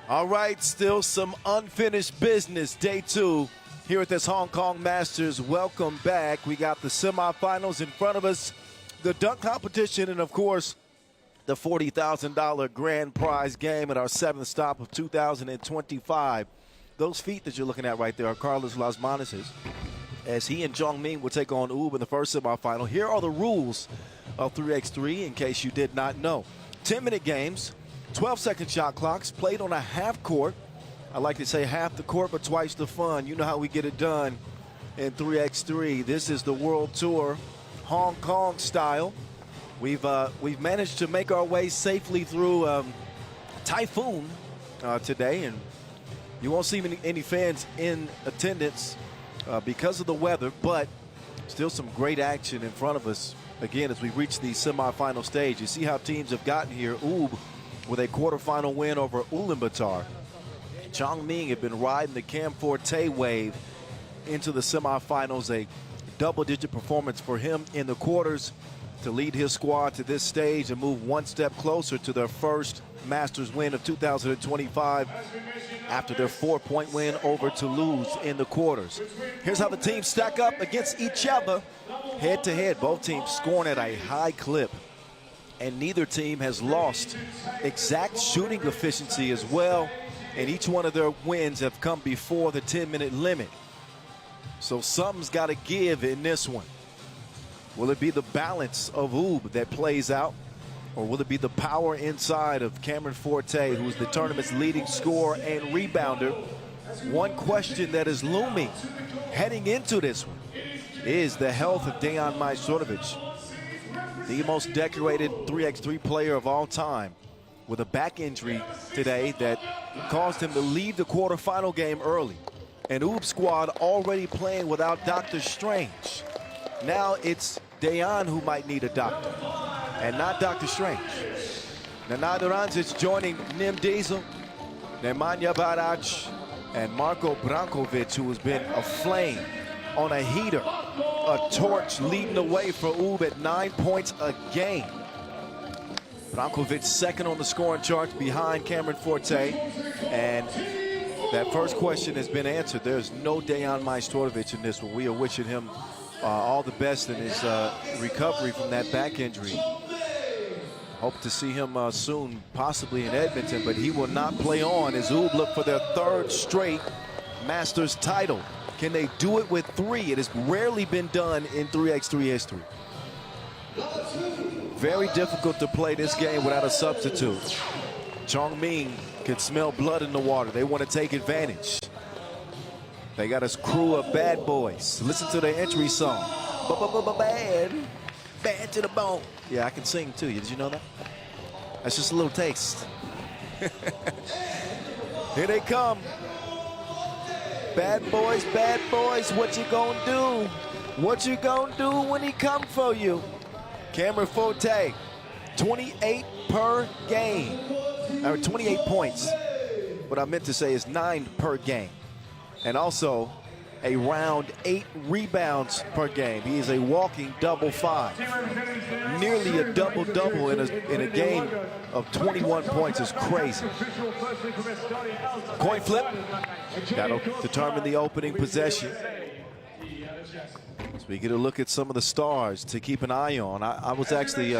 All right, still some unfinished business. Day 2 here at this Hong Kong Masters. Welcome back. We got the semifinals in front of us, the dunk competition, and of course, the $40,000 grand prize game at our 7th stop of 2025. Those feet that you're looking at right there are Carlos Lasmanes's, as he and Chongming will take on Oob in the first semifinal. Here are the rules of 3x3 in case you did not know. 10-minute games, 12-second shot clocks, played on a half court. I like to say half the court, but twice the fun. You know how we get it done in 3x3. This is the World Tour Hong Kong style. We've managed to make our way safely through typhoon today, and you won't see any fans in attendance because of the weather, but still some great action in front of us. Again, as we reach the semifinal stage, you see how teams have gotten here. Oob with a quarterfinal win over Ulaanbaatar. Chongming had been riding the Cam Forte wave into the semifinals. A double-digit performance for him in the quarters to lead his squad to this stage and move one step closer to their first Masters win of 2025 after their 4-point win over Toulouse in the quarters. Here's how the teams stack up against each other head-to-head. Both teams scoring at a high clip, and neither team has lost exact shooting efficiency as well, and each one of their wins have come before the 10-minute limit. So something's got to give in this one. Will it be the balance of Oob that plays out, or will it be the power inside of Cameron Forte, who's the tournament's leading scorer and rebounder? One question that is looming heading into this one is the health of Dejan Majstorovic, the most decorated 3x3 player of all time, with a back injury today that caused him to leave the quarterfinal game early. And Oob's squad already playing without Dr. Strange. Now it's Dejan who might need a doctor, and not Dr. Strange. Nenad Urancic joining Nim Diesel, Nemanja Barac, and Marko Brankovic, who has been aflame on a heater, a torch leading the way for Oob at 9 points a game. Brankovic second on the scoring chart behind Cameron Forte, and that first question has been answered. There's no Dejan Majstorovic in this one. We are wishing him all the best in his recovery from that back injury. Hope to see him soon, possibly in Edmonton, but he will not play on as Oob look for their 3rd straight Masters title. Can they do it with 3? It has rarely been done in 3x3 history. Very difficult to play this game without a substitute. Chongming can smell blood in the water. They want to take advantage. They got a crew of bad boys. Listen to their entry song. Bad, bad to the bone. Yeah, I can sing to you. Did you know that? That's just a little taste. Here they come. Bad boys, what you gonna do? What you gonna do when he come for you? Cameron Forte, 28 per game. Or 28 points. What I meant to say is 9 per game. And also around 8 rebounds per game. He is a walking double-5. Nearly a double-double in a game of 21 points is crazy. Coin flip. That'll determine the opening possession. So we get a look at some of the stars to keep an eye on. I was actually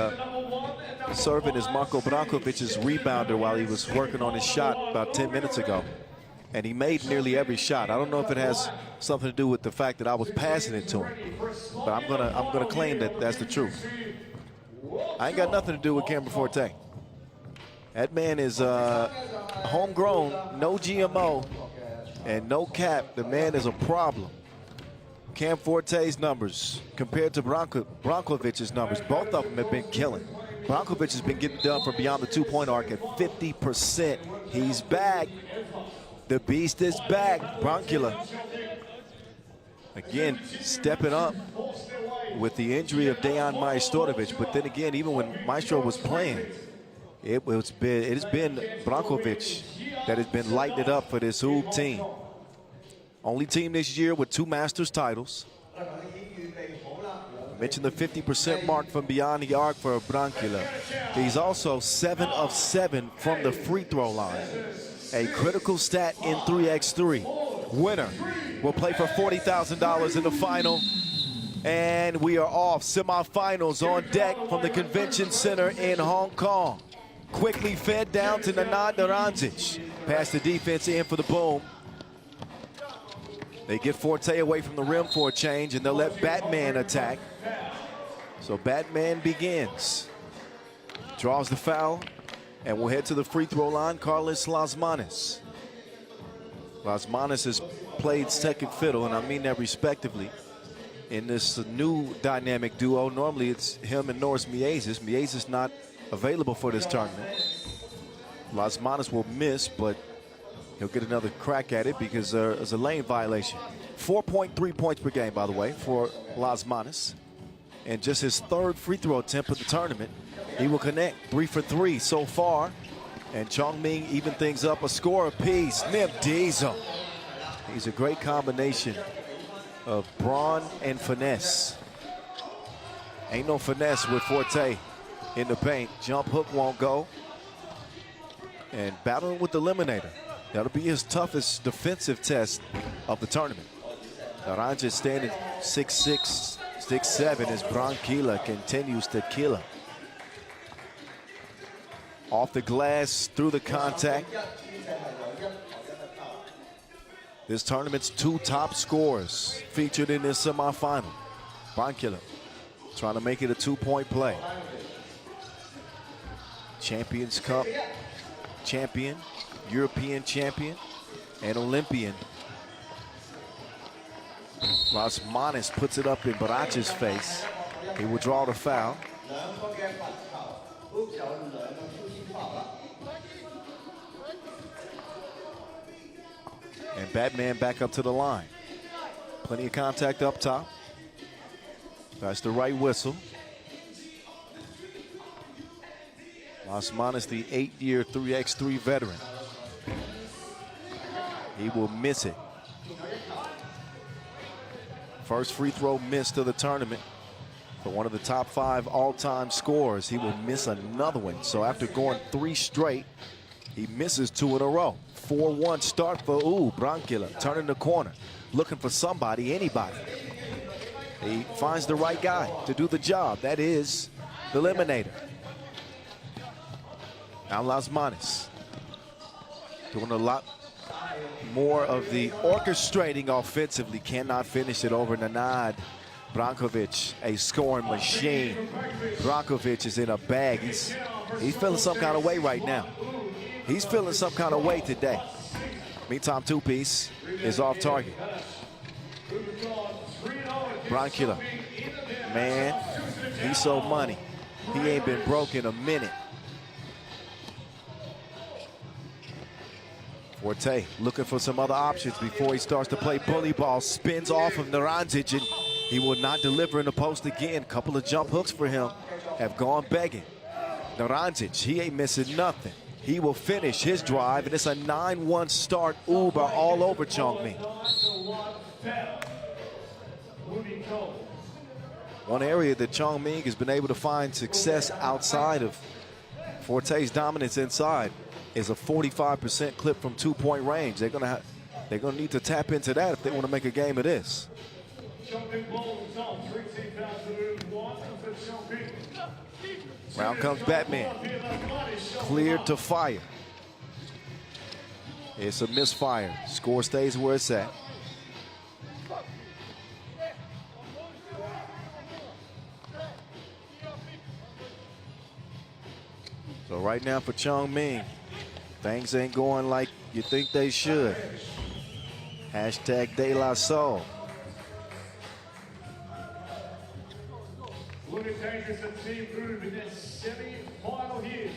serving as Marko Brankovic's rebounder while he was working on his shot about 10 minutes ago. And he made nearly every shot. I don't know if it has something to do with the fact that I was passing it to him, but I'm gonna claim that that's the truth. I ain't got nothing to do with Cameron Forte. That man is homegrown, no GMO, and no cap. The man is a problem. Cam Forte's numbers compared to Brankovic's numbers, both of them have been killing. Brankovic has been getting done from beyond the 2-point arc at 50%. He's back. The beast is back. Brankula, again, stepping up with the injury of Dejan Majstorovic. But then again, even when Maestro was playing, it has been Brankovic that has been lighting it up for this Oob team. Only team this year with 2 Masters titles. I mentioned the 50% mark from beyond the arc for Brankula. He's also 7 of 7 from the free throw line. a critical stat in 3x3. Winner will play for $40,000 in the final. And we are off. Semifinals on deck from the Convention Center in Hong Kong. Quickly fed down to Nenad Naranjic. Pass the defense in for the boom. They get Forte away from the rim for a change, and they'll let Batman attack. So Batman begins. Draws the foul, and we'll head to the free throw line. Carlos Lasmanis. Lasmanis has played second fiddle, and I mean that respectively, in this new dynamic duo. Normally it's him and Norris Miezis. Miezis not available for this tournament. Lasmanis will miss, but he'll get another crack at it because there's a lane violation. 4.3 points per game, by the way, for Lasmanis. And just his third free throw attempt of the tournament. He will connect 3 for 3 so far. And Chongming even things up, a score apiece. Nim Diesel. He's a great combination of brawn and finesse. Ain't no finesse with Forte in the paint. Jump hook won't go. And battling with the eliminator. That'll be his toughest defensive test of the tournament. Naranjic standing 6'6", 6'7", as Branquilla continues to kill him. Off the glass, through the contact. This tournament's 2 top scorers featured in this semifinal. Branquilla trying to make it a 2-point play. Champions Cup champion, European champion, and Olympian. Lasmanis puts it up in Barac's face. He will draw the foul. And Batman back up to the line. Plenty of contact up top. That's the right whistle. Lasmanis, the 8-year 3x3 veteran. He will miss it. First free throw missed of the tournament for one of the top 5 all-time scorers. He will miss another one. So after going 3 straight, he misses 2 in a row. 4-1 start for Branquilla, turning the corner, looking for somebody, anybody. He finds the right guy to do the job. That is the eliminator. Now Lasmanis doing a lot more of the orchestrating offensively. Cannot finish it over Nenad Brankovic, a scoring machine. Brankovic is in a bag. He's feeling some kind of way right now. He's feeling some kind of way today. Meantime, 2-piece is off target. Branquilla, man, he's so money. He ain't been broke in a minute. Forte looking for some other options before he starts to play bully ball. Spins off of Naranjic, and he will not deliver in the post again. Couple of jump hooks for him have gone begging. Naranjic, he ain't missing nothing. He will finish his drive, and it's a 9-1 start. Uber all over Chongming. One area that Chongming has been able to find success outside of Forte's dominance inside is a 45% clip from 2-point range. They're gonna need to tap into that if they want to make a game of this. Round comes Batman. Cleared to fire. It's a misfire. Score stays where it's at. So right now for Chongming, things ain't going like you think they should. Hashtag De La Soul. Limitations of Team Group in their semi-final here.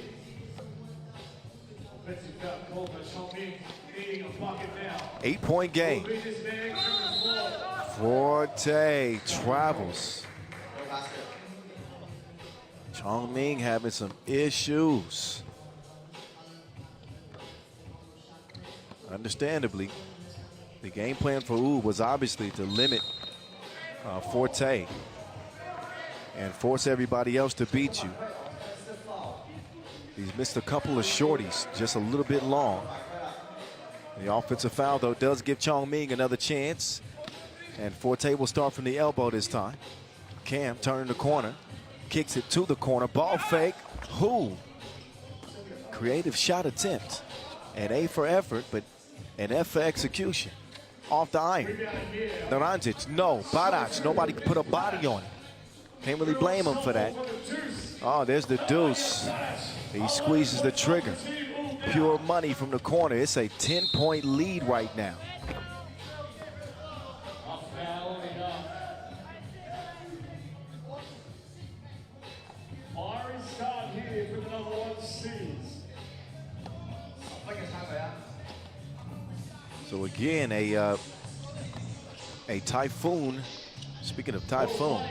Offensive foul called by Chongming, needing a bucket now. 8-point game. Forte travels. Chongming having some issues. Understandably, the game plan for was obviously to limit Forte and force everybody else to beat you. He's missed a couple of shorties, just a little bit long. The offensive foul, though, does give Chongming another chance. And Forte will start from the elbow this time. Cam turning the corner, kicks it to the corner, ball fake. Who? Creative shot attempt. An A for effort, but an F for execution. Off the iron. Naranjic, no. Barac, nobody could put a body on it. Can't really blame him for that. Oh, there's the deuce. He squeezes the trigger. Pure money from the corner. It's a 10-point lead right now. So again, a typhoon. Speaking of typhoon,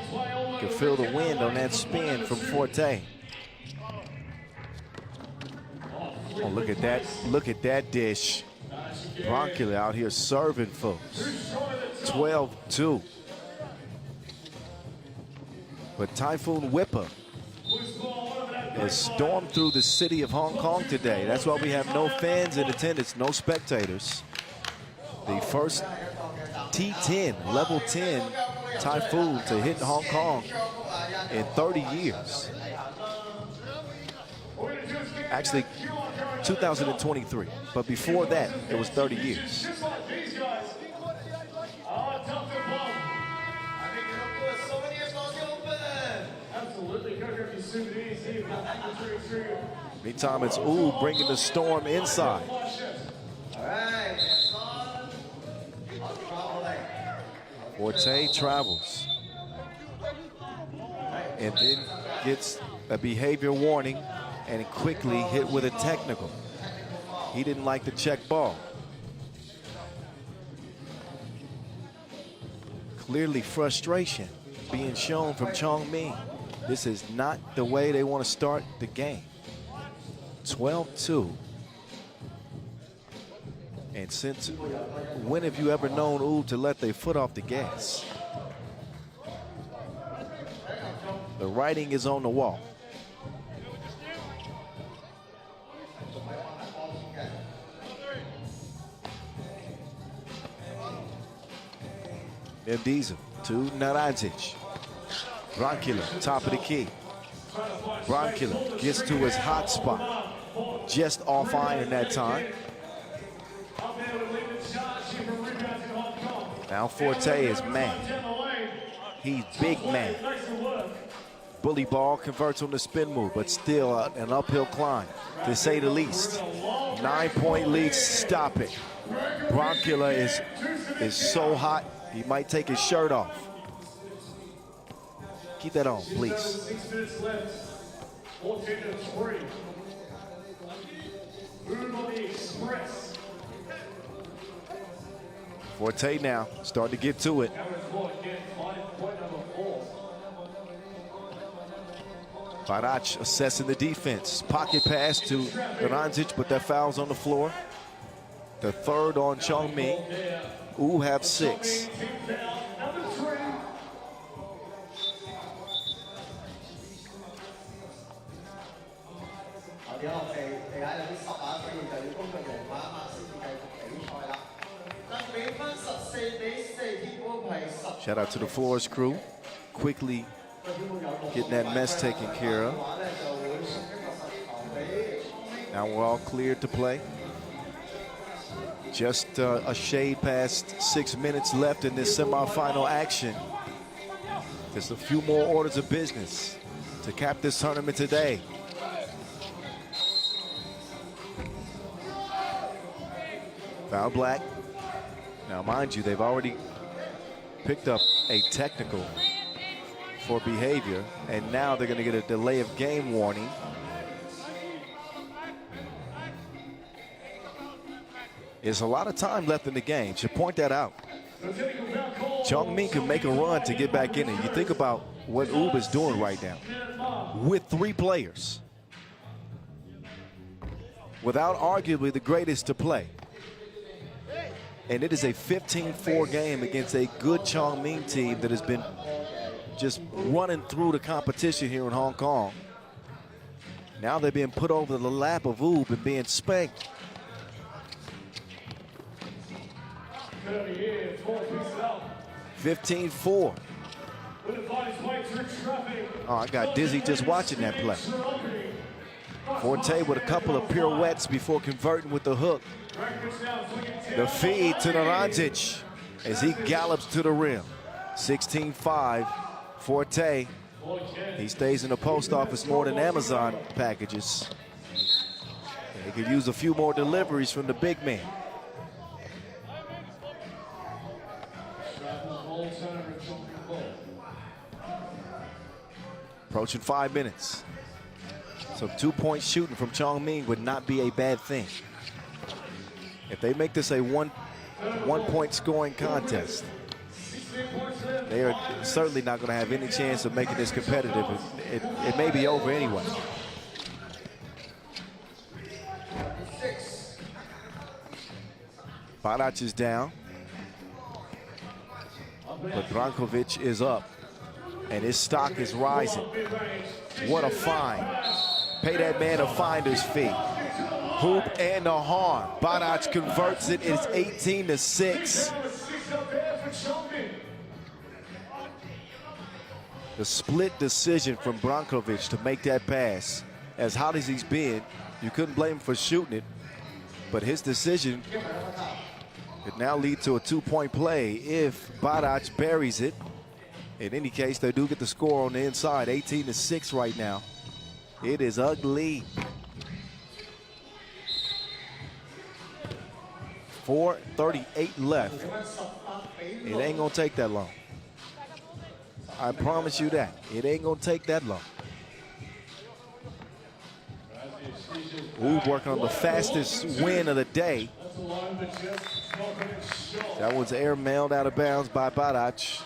you can feel the wind on that spin from Forte. Oh, look at that. Look at that dish. Broncula out here serving folks. 12-2. But Typhoon Whipper has stormed through the city of Hong Kong today. That's why we have no fans in attendance, no spectators. The first T10, level 10 typhoon to hit Hong Kong in 30 years. Actually, 2023. But before that, it was 30 years. Meantime, it's Wu bringing the storm inside. Forte travels and then gets a behavior warning and quickly hit with a technical. He didn't like the check ball. Clearly frustration being shown from Chongming. This is not the way they want to start the game. 12-2. And since when have you ever known Wu to let their foot off the gas? The writing is on the wall. Diesel to Naranjic. Broncula, top of the key. Broncula gets to his hot spot. Just off iron that time. Now Forte is man. He's big man. Bully ball converts on the spin move, but still an uphill climb, to say the least. 9-point lead, stop it. Broncula is so hot, he might take his shirt off. Keep that on, please. 6 minutes left. 14-3. Move on the express. Forte now, starting to get to it. Barac assessing the defense. Pocket pass to Naranjic, but that foul's on the floor. The third on Chongming. Wu have 6. Shout out to the floors crew. Quickly getting that mess taken care of. Now we're all cleared to play. Just a shade past 6 minutes left in this semifinal action. There's a few more orders of business to cap this tournament today. Foul black. Now, mind you, they've already picked up a technical for behavior, and now they're going to get a delay of game warning. There's a lot of time left in the game. Should point that out. Chongming can make a run to get back in it. You think about what Wu is doing right now with 3 players, without arguably the greatest to play. And it is a 15-4 game against a good Chongming team that has been just running through the competition here in Hong Kong. Now they're being put over the lap of Wu and being spanked. 30 here, 4 picks up. 15-4. With the fighter's weight to traffic. Oh, I got dizzy just watching that play. Forte with a couple of pirouettes before converting with the hook. The feed to Naranjic as he gallops to the rim. 16-5, Forte. He stays in the post office more than Amazon packages. He could use a few more deliveries from the big man. Approaching 5 minutes. So 2-point shooting from Chongming would not be a bad thing. If they make this a one-point scoring contest, they are certainly not going to have any chance of making this competitive. It may be over anyway. Barac is down, but Brankovic is up, and his stock is rising. What a find. Pay that man a finder's fee. Hoop and a harm. Barac converts it. It's 18-6. The split decision from Brankovic to make that pass. As hot as he's been, you couldn't blame him for shooting it, but his decision could now lead to a 2-point play if Barac buries it. In any case, they do get the score on the inside. 18-6 right now. It is ugly. 4:38 left. It ain't gonna take that long. I promise you that. It ain't gonna take that long. Ooh, working on the fastest win of the day. That was air-mailed out of bounds by Barac.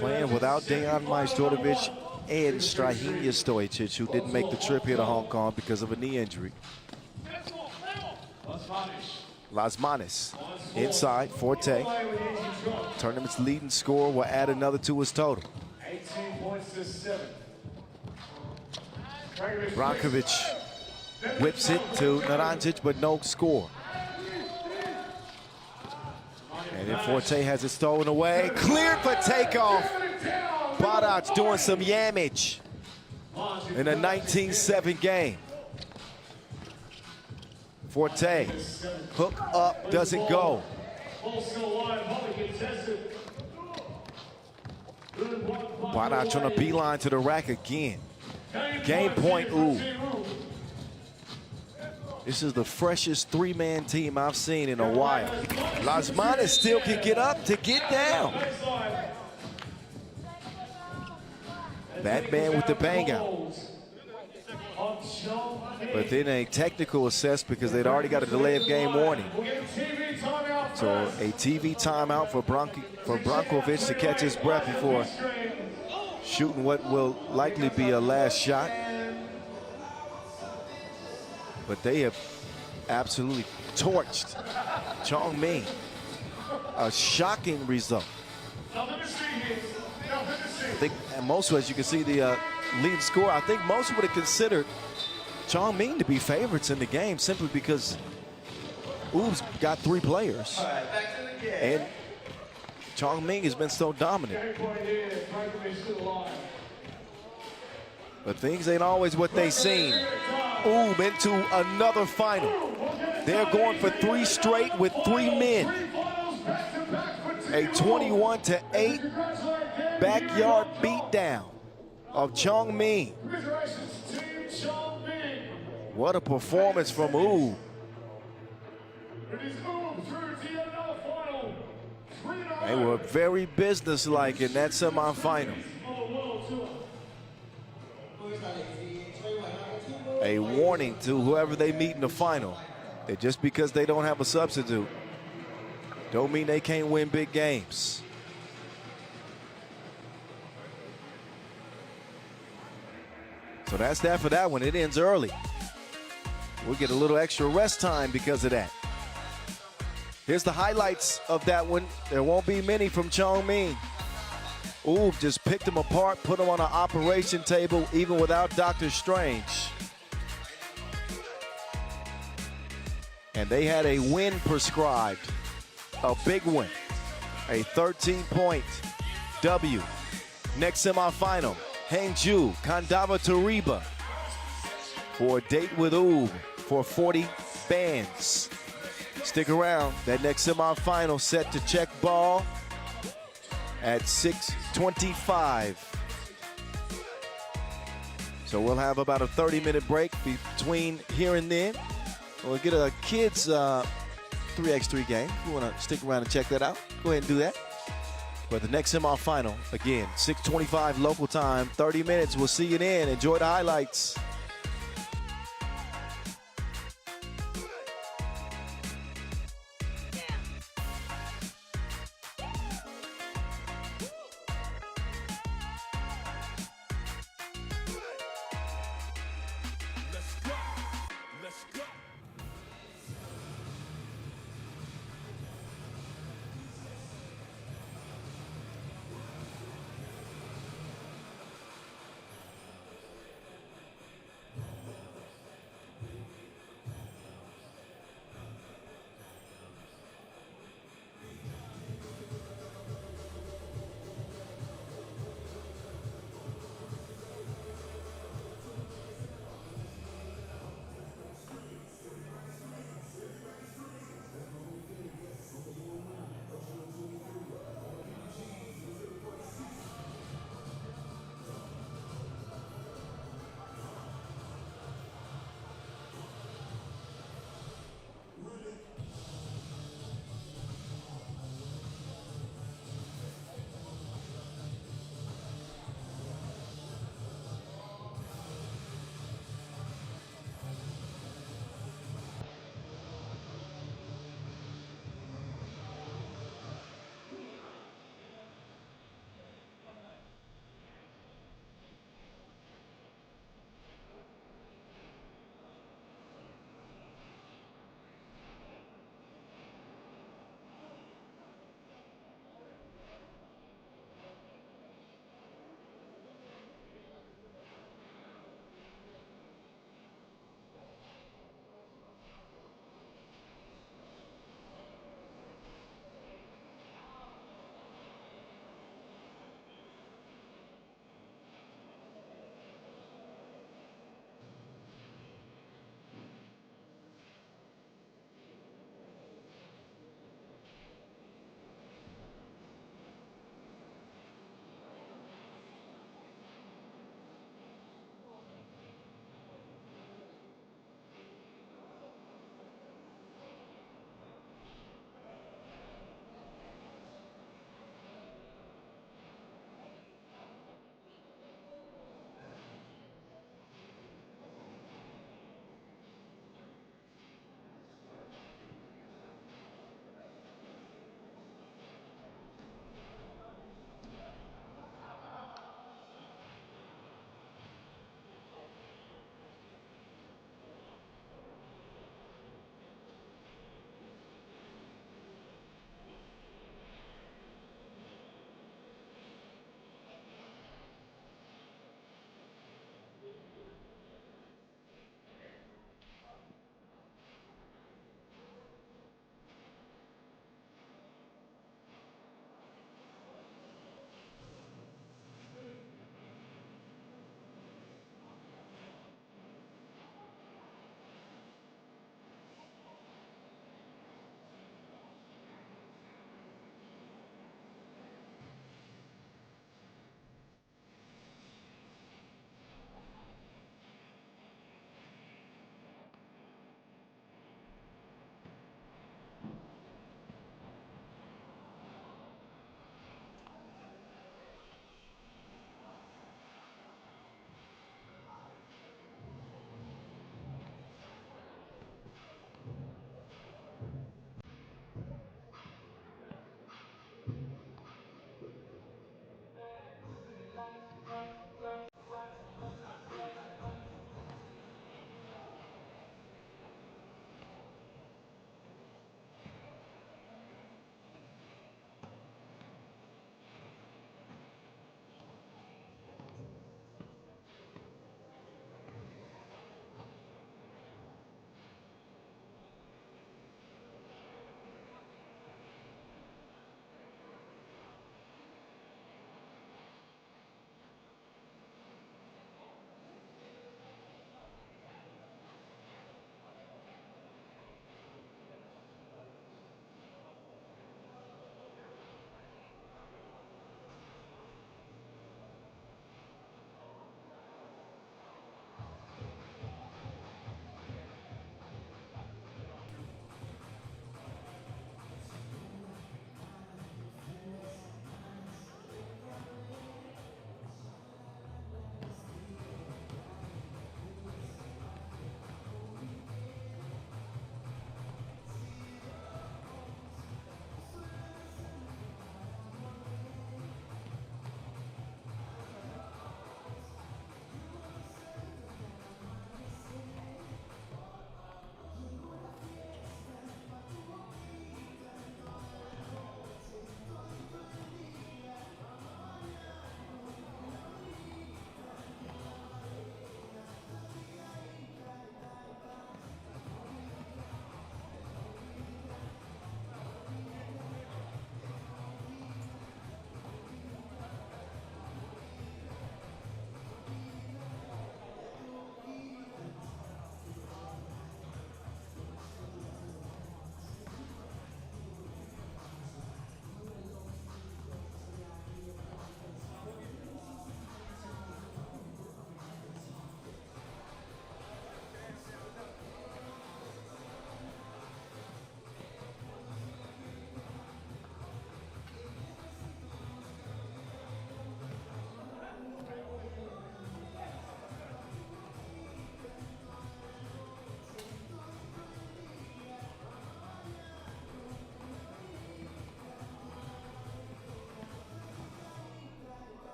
Playing without Dejan Majstorovic and Strahinja Stojicic, who didn't make the trip here to Hong Kong because of a knee injury. Lasmanis inside, Forte. Tournament's leading scorer will add another to his total. 18 points to 7. Brankovic whips it to Naranjic, but no score. And then Forte has it stolen away. Cleared for takeoff. Barac doing some yamage in a 19-7 game. Forte, hook up, doesn't go. Barac on a beeline to the rack again. Game point, ooh. This is the freshest three-man team I've seen in a while. Lasmanis still can get up to get down. Batman with the bang out. But then a technical assess because they'd already got a delay of game warning. So a TV timeout for Brankovic to catch his breath before shooting what will likely be a last shot. But they have absolutely torched Chongming. A shocking result. I think most, as you can see, the lead scorer, I think most would have considered Chongming to be favorites in the game simply because Oob's got 3 players. And Chongming has been so dominant. But things ain't always what they seem. Oob into another final. They're going for 3 straight with 3 men. A 21-8 backyard beatdown of Chongming. What a performance from Oob. They were very businesslike in that semifinal. A warning to whoever they meet in the final that just because they don't have a substitute don't mean they can't win big games. So that's that for that one. It ends early. We'll get a little extra rest time because of that. Here's the highlights of that one. There won't be many from Chongming. Ooh, just picked him apart, put him on an operation table, even without Dr. Strange. And they had a win prescribed, a big win, a 13-point W. Next semifinal, Hangzhou, Kandava, Turība for a date with Oob for 40 bands. Stick around. That next semifinal set to check ball at 6:25. So we'll have about a 30-minute break between here and then. We'll get a kids 3x3 game. If you want to stick around and check that out, go ahead and do that. But the next semifinal, again, 6:25 local time, 30 minutes. We'll see you then. Enjoy the highlights.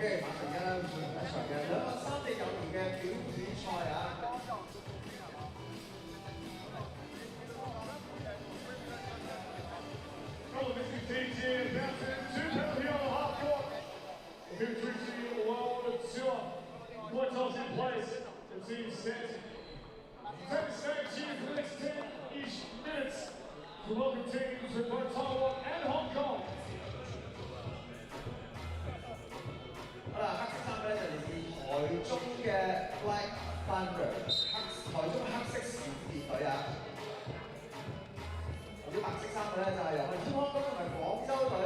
OK，馬上而家咧進行一場嘅兩個3地友誼嘅表演賽啊！Elementary teams here bouncing 2 penalty on the half court. Victory World Tour. Point toss in place. The team set. Take the stage here for the next 10-ish minutes to welcome teams from both Taiwan and Hong Kong. 好啦，黑色衫咧就嚟自台中嘅 Black Thunder， 台中黑色閃電隊啊！啲白色衫嘅咧就係由我哋香港同埋廣州隊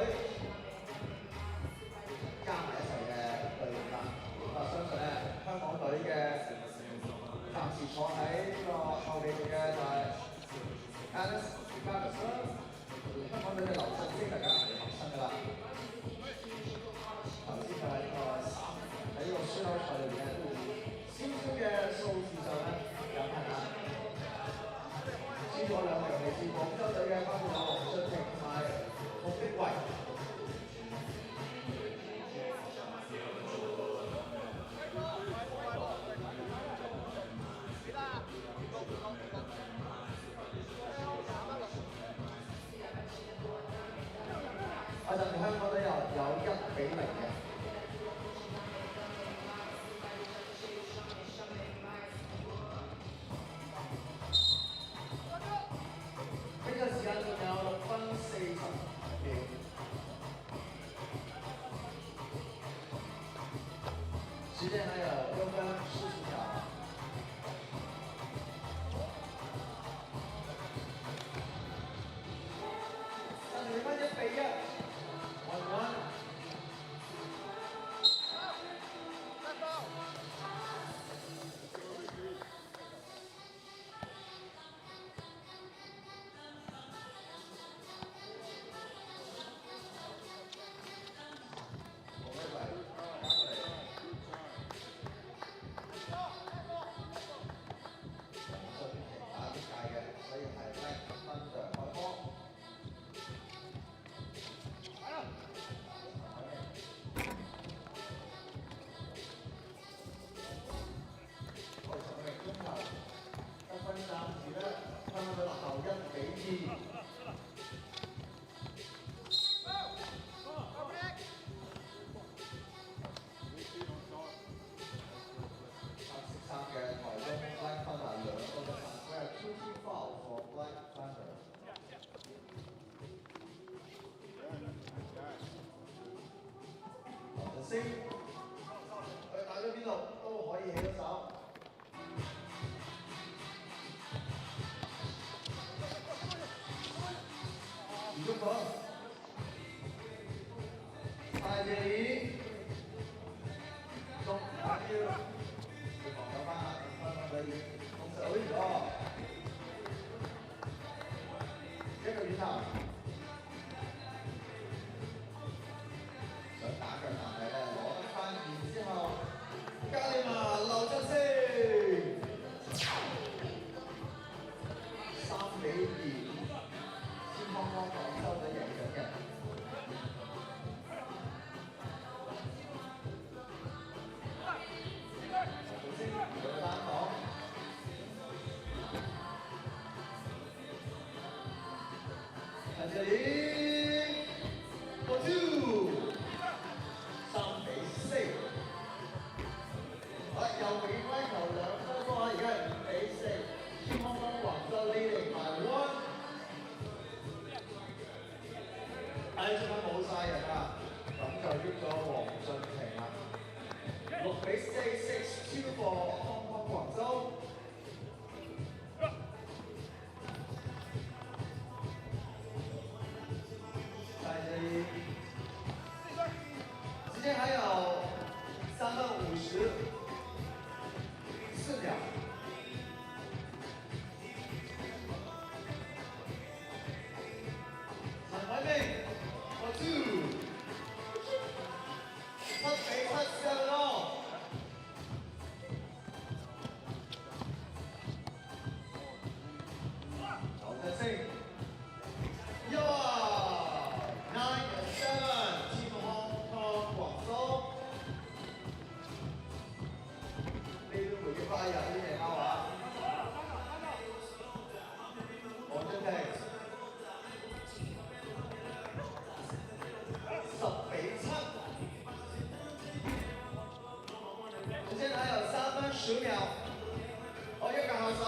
加埋一齊嘅隊伍啦。咁啊，相信咧香港隊嘅暫時坐喺呢個後備席嘅就係 Alice Garnis 啦，香港隊嘅劉振星大家合身㗎啦。頭先就喺呢個輸口賽裏邊咧，少少嘅數字上咧有問題。輸咗兩名嚟自廣州隊嘅，包括有黃俊廷同埋陸碧維。嗰陣香港隊有1-0嘅。呢個時間仲有6分40秒。時間還有6分40秒。3比1比1。1-1。佢打咗邊度都可以起到手。唔喐到，大謝你，中打標，有翻下，翻返去，控制好咗，一個遠投。想打腳但係咧攞得翻，然之後加利馬劉振星3比2，先幫廣州隊贏咗嘅。劉振星佢單擋，喺這裡，for two。3比4，好啦，又回歸球2分波啊！而家係5比4，天空幫廣州 leading by 1。出分冇晒人啊，咁就喐咗黃俊廷啦。6比4 6-2 for Hong Kong 廣州。在這裡。時間還有3分54秒。陳偉明 for two， 7比7 7-0。10秒。我一個後手，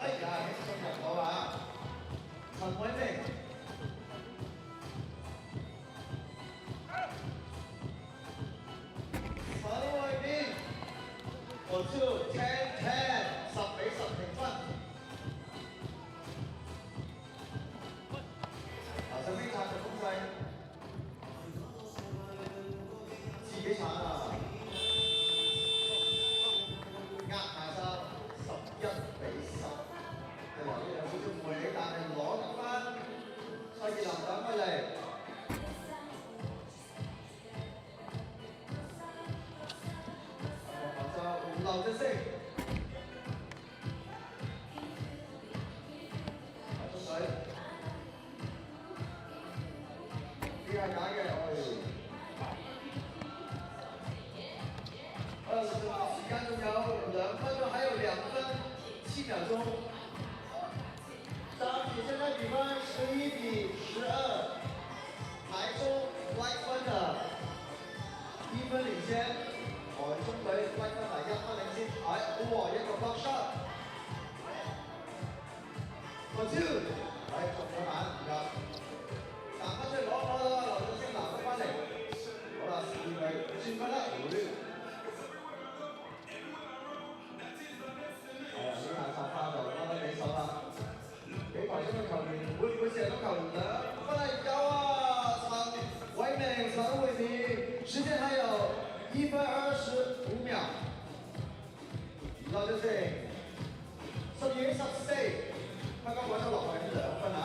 哎呀，進入咗啊！陳偉明。陳偉明，我2 10 10，10比10平分。上邊拆嘅攻勢，自己鏟啊！壓下手11比10，係話呢有少少晦氣，但係攞得翻，蔡傑林等佢嚟。劉俊升，中水，呢係假嘅，時間仲有2分鐘，還有2分7秒鐘。當時現在比分11比12，台中 Black Thunder 1分領先。台中隊 Black Thunder 1分領先，哇一個 block shot， 個招，中咗眼，而家3分出嚟攞啦，劉俊升拿得翻嚟，好啦，2位轉分啦，呢下插花就攞得幾手啦，俾台中嘅球員會唔會射到球2分係有啊，陳偉明、陳偉明，時間還有1分25秒，劉俊升12比14，香港揾咗落去2分啊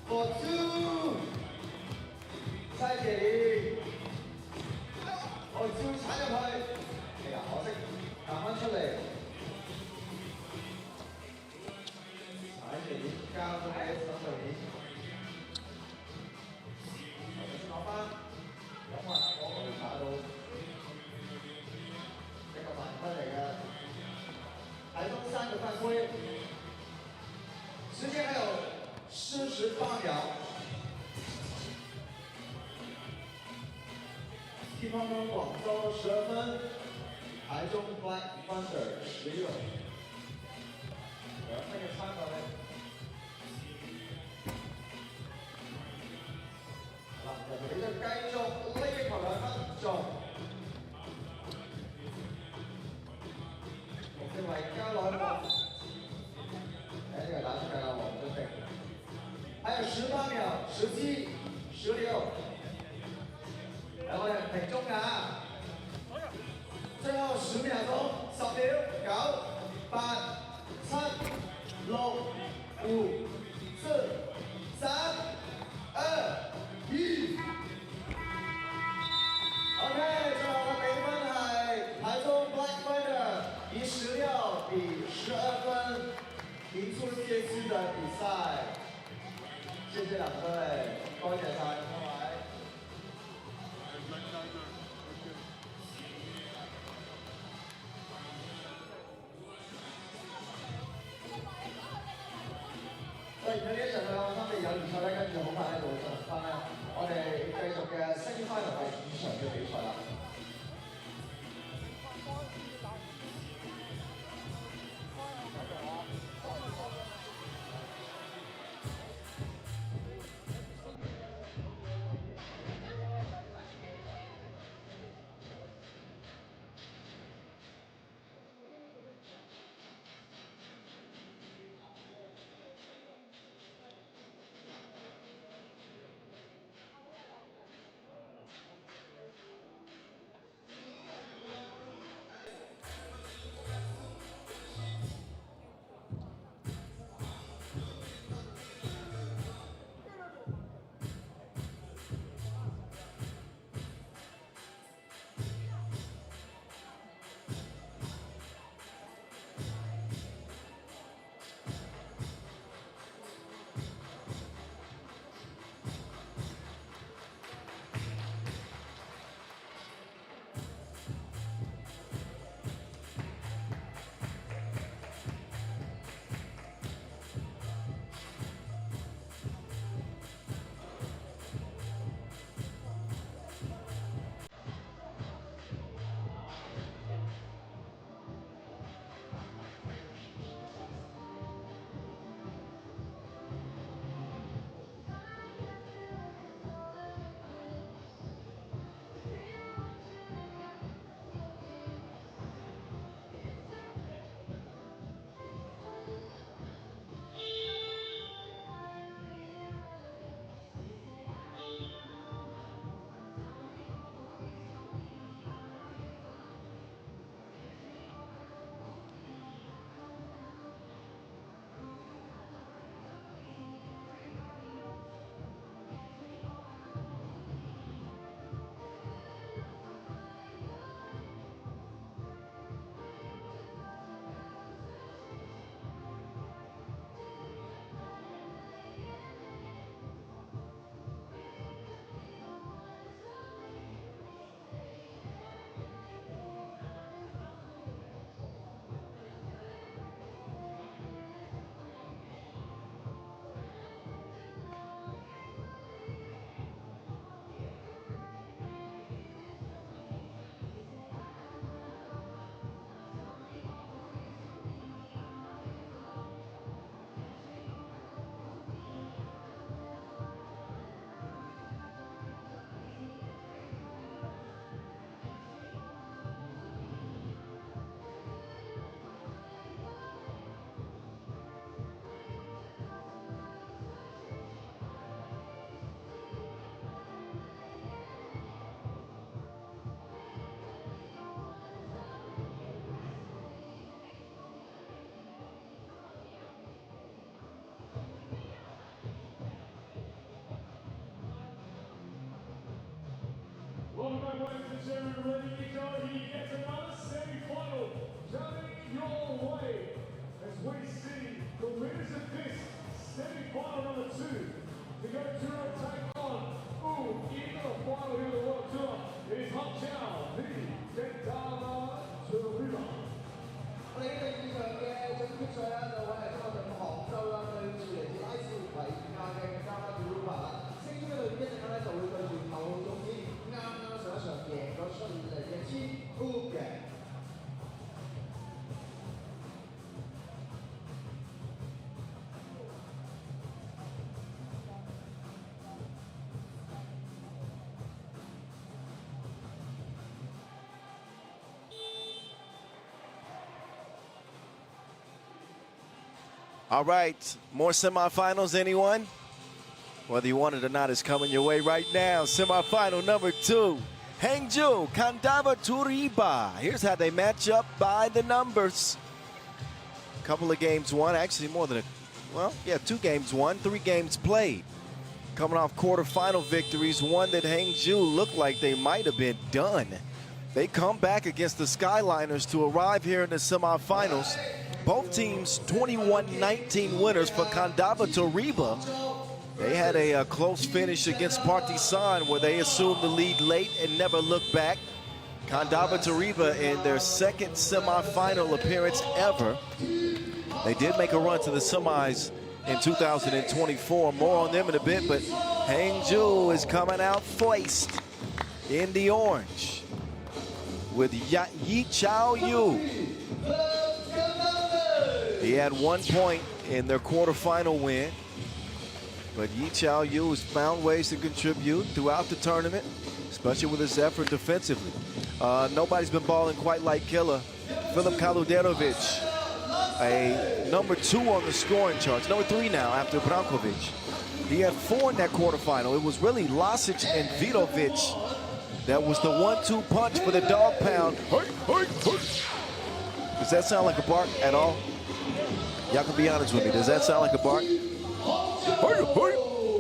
，for 2，蔡傑廉，我照踩入去，哎呀可惜彈翻出嚟，蔡傑廉交咗喺手上面，頭先攞翻，咁啊我可以打到。一個慢分嚟嘅，台中3個犯規，時間還有48秒。乒乓球廣州12分，台中 Black Thunder 16。2分嘅差距。嗱，人哋就繼續呢個球2分唔中。認為交內網，這個拿出來了，我們就對。還有18秒，17、16，然後平中啊，最後10秒鐘，10秒，9、8、7、6、5、4、3、2、1。OK， 最後嘅比分係台中 Black Thunder 以16比12分贏出這次的比賽。謝謝兩隊，多謝晒各位。當然呢一場嘅三地友誼賽咧，跟住好快咧就會進行翻啦。我哋繼續嘅 semi-final 第2場嘅比賽啦。and gentlemen, ready to go. He gets another semi-final coming your way as we see the winners of this semi-final number 2 to go to take on in the final here of the World Tour. It is Hangzhou, the Kandava Turība. 我哋呢個以上嘅準決賽啦，就會係今日喺杭州啦，對住嚟自拉斯維加嘅加拉杜魯巴啦。升級裏邊一陣間咧就會對住頭號種子啱啱上一場贏咗出嚟嘅千夫嘅。All right, more semifinals, anyone? Whether you want it or not, it's coming your way right now. Semifinal number 2, Hangzhou, Kandava, Turība. Here's how they match up by the numbers. Couple of games won, actually more than 2 games won, 3 games played. Coming off quarterfinal victories, one that Hangzhou looked like they might have been done. They come back against the Skyliners to arrive here in the semifinals. Both teams 21-19 winners for Kandava Turība. They had a close finish against Partizan where they assumed the lead late and never looked back. Kandava Turība in their second semifinal appearance ever. They did make a run to the semis in 2024. More on them in a bit, but Hangzhou is coming out first in the orange with Yi Chao Yu. He had 1 point in their quarterfinal win, but Yi Chao Yu has found ways to contribute throughout the tournament, especially with his effort defensively. Nobody's been balling quite like Killer. Filip Kaluderovic, a number 2 on the scoring charts, number 3 now after Brankovic. He had 4 in that quarterfinal. It was really Lasic and Vidovic that was the 1-2 punch for the dog pound. Does that sound like a bark at all? Y'all can be honest with me. Does that sound like a bark?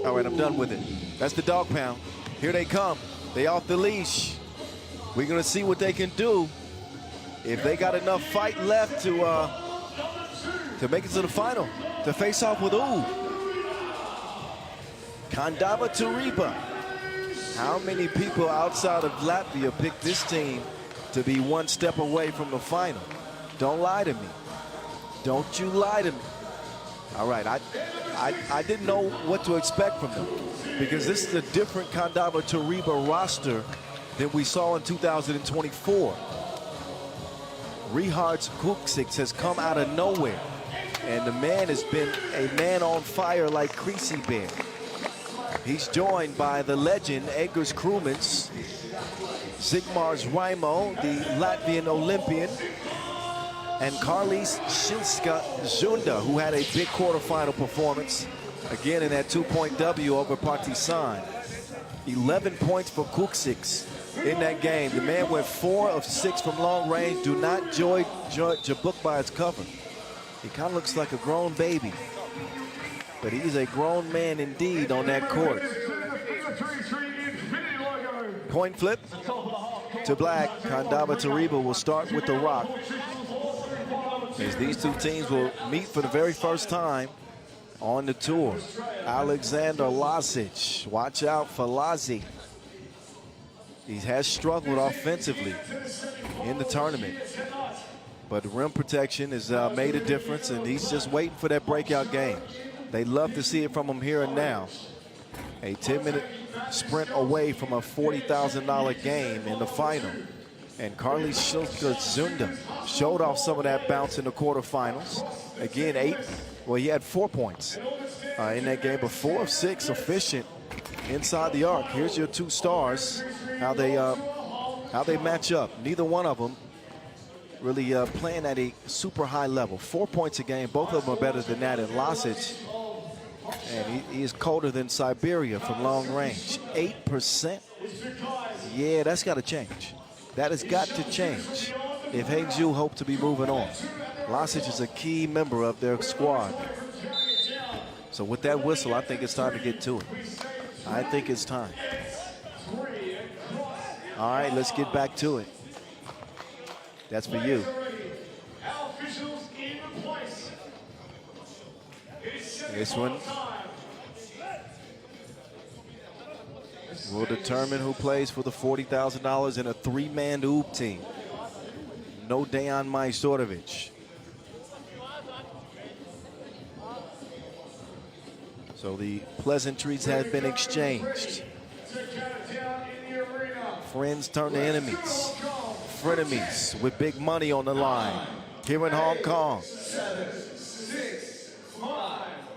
All right, I'm done with it. That's the dog pound. Here they come. They off the leash. We're going to see what they can do. If they got enough fight left to make it to the final, to face off with Kandava Turība. How many people outside of Latvia picked this team to be 1 step away from the final? Don't lie to me. Don't you lie to me. All right, I didn't know what to expect from them because this is a different Kandava Turība roster than we saw in 2024. Rihards Kuksic has come out of nowhere, and the man has been a man on fire like Creasy Bear. He's joined by the legend Egers Krumins, Zigmars Raimo, the Latvian Olympian, and Karlis Šilska Zunda, who had a big quarterfinal performance, again in that 2-point W over Partizan. 11 points for Kuksic in that game. The man went 4 of 6 from long range. Do not judge a book by its cover. He kind of looks like a grown baby, but he's a grown man indeed on that court. Coin flip to black. Kandava Turība will start with the rock, as these 2 teams will meet for the very first time on the tour. Alexander Lasic, watch out for Lazi. He has struggled offensively in the tournament, but rim protection has made a difference, and he's just waiting for that breakout game. They love to see it from him here and now. A 10-minute sprint away from a $40,000 game in the final. And Karlis Šilska Zunda showed off some of that bounce in the quarterfinals. Again, he had 4 points in that game, but 4 of 6 efficient inside the arc. Here's your 2 stars, how they match up. Neither one of them really playing at a super high level. 4 points a game, both of them are better than that. And Lasic, and he is colder than Siberia from long range. 8%, yeah, that's got to change. That has got to change if Hangzhou hope to be moving on. Lasic is a key member of their squad. So with that whistle, I think it's time to get to it. I think it's time. All right, let's get back to it. That's for you. Our officials in place. This one will determine who plays for the $40,000 in a three-man oob team. No Dejan Majstorovic. So the pleasantries have been exchanged. Friends turn to enemies. Frenemies with big money on the line here in Hong Kong.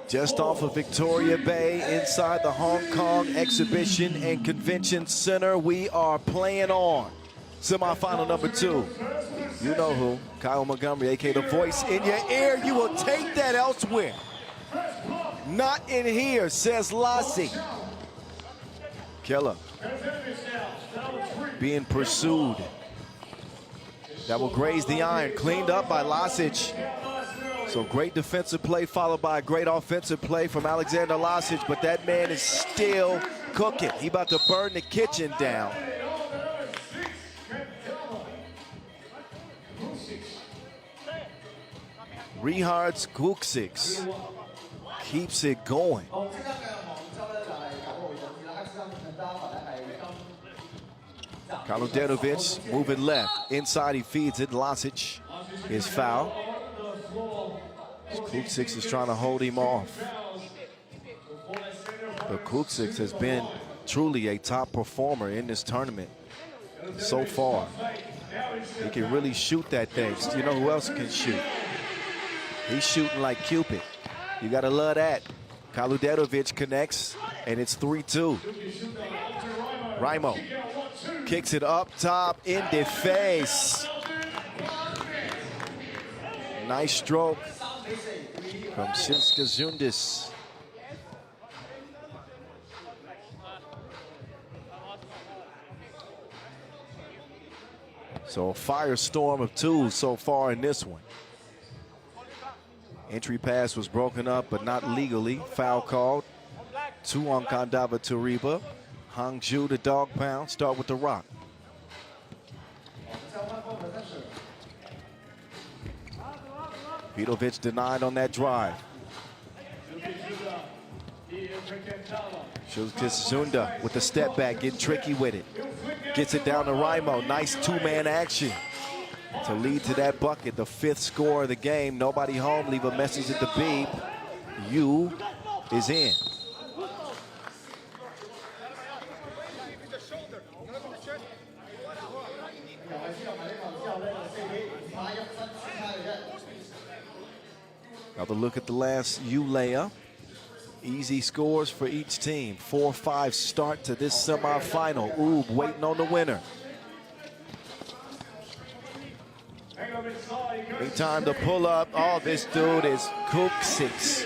Just off of Victoria Bay inside the Hong Kong Exhibition and Convention Center, we are playing on semifinal number 2. You know who, Kyle Montgomery, aka the voice in your ear. You will take that elsewhere. Not in here, says Lassie. Killer being pursued. That will graze the iron, cleaned up by Lasic. So great defensive play followed by a great offensive play from Alexander Lasic, but that man is still cooking. He about to burn the kitchen down. Richards Kuksix keeps it going. Kaludenovic moving left. Inside he feeds it. Lasic is foul. Kuksix is trying to hold him off. But Kuksix has been truly a top performer in this tournament so far. He can really shoot that thing. You know who else can shoot? He's shooting like Cupid. You gotta love that. Kaludenovic connects, and it's 3-2. Raimo kicks it up top in the face. Nice stroke from Simska Zundis. So a firestorm of twos so far in this one. Entry pass was broken up, but not legally. Foul called. 2 on Kandava Turība. Hangzhou the dog pound. Start with the rock. Vidovic denied on that drive. Shulkis Zunda with the step back, getting tricky with it. Gets it down to Raimo. Nice two-man action to lead to that bucket, the 5th score of the game. Nobody home, leave a message at the beep. You is in. Another look at the last U layup. Easy scores for each team. 4-5 start to this semifinal. Oob waiting on the winner. Big time to pull up. Oh, this dude is Kuksix.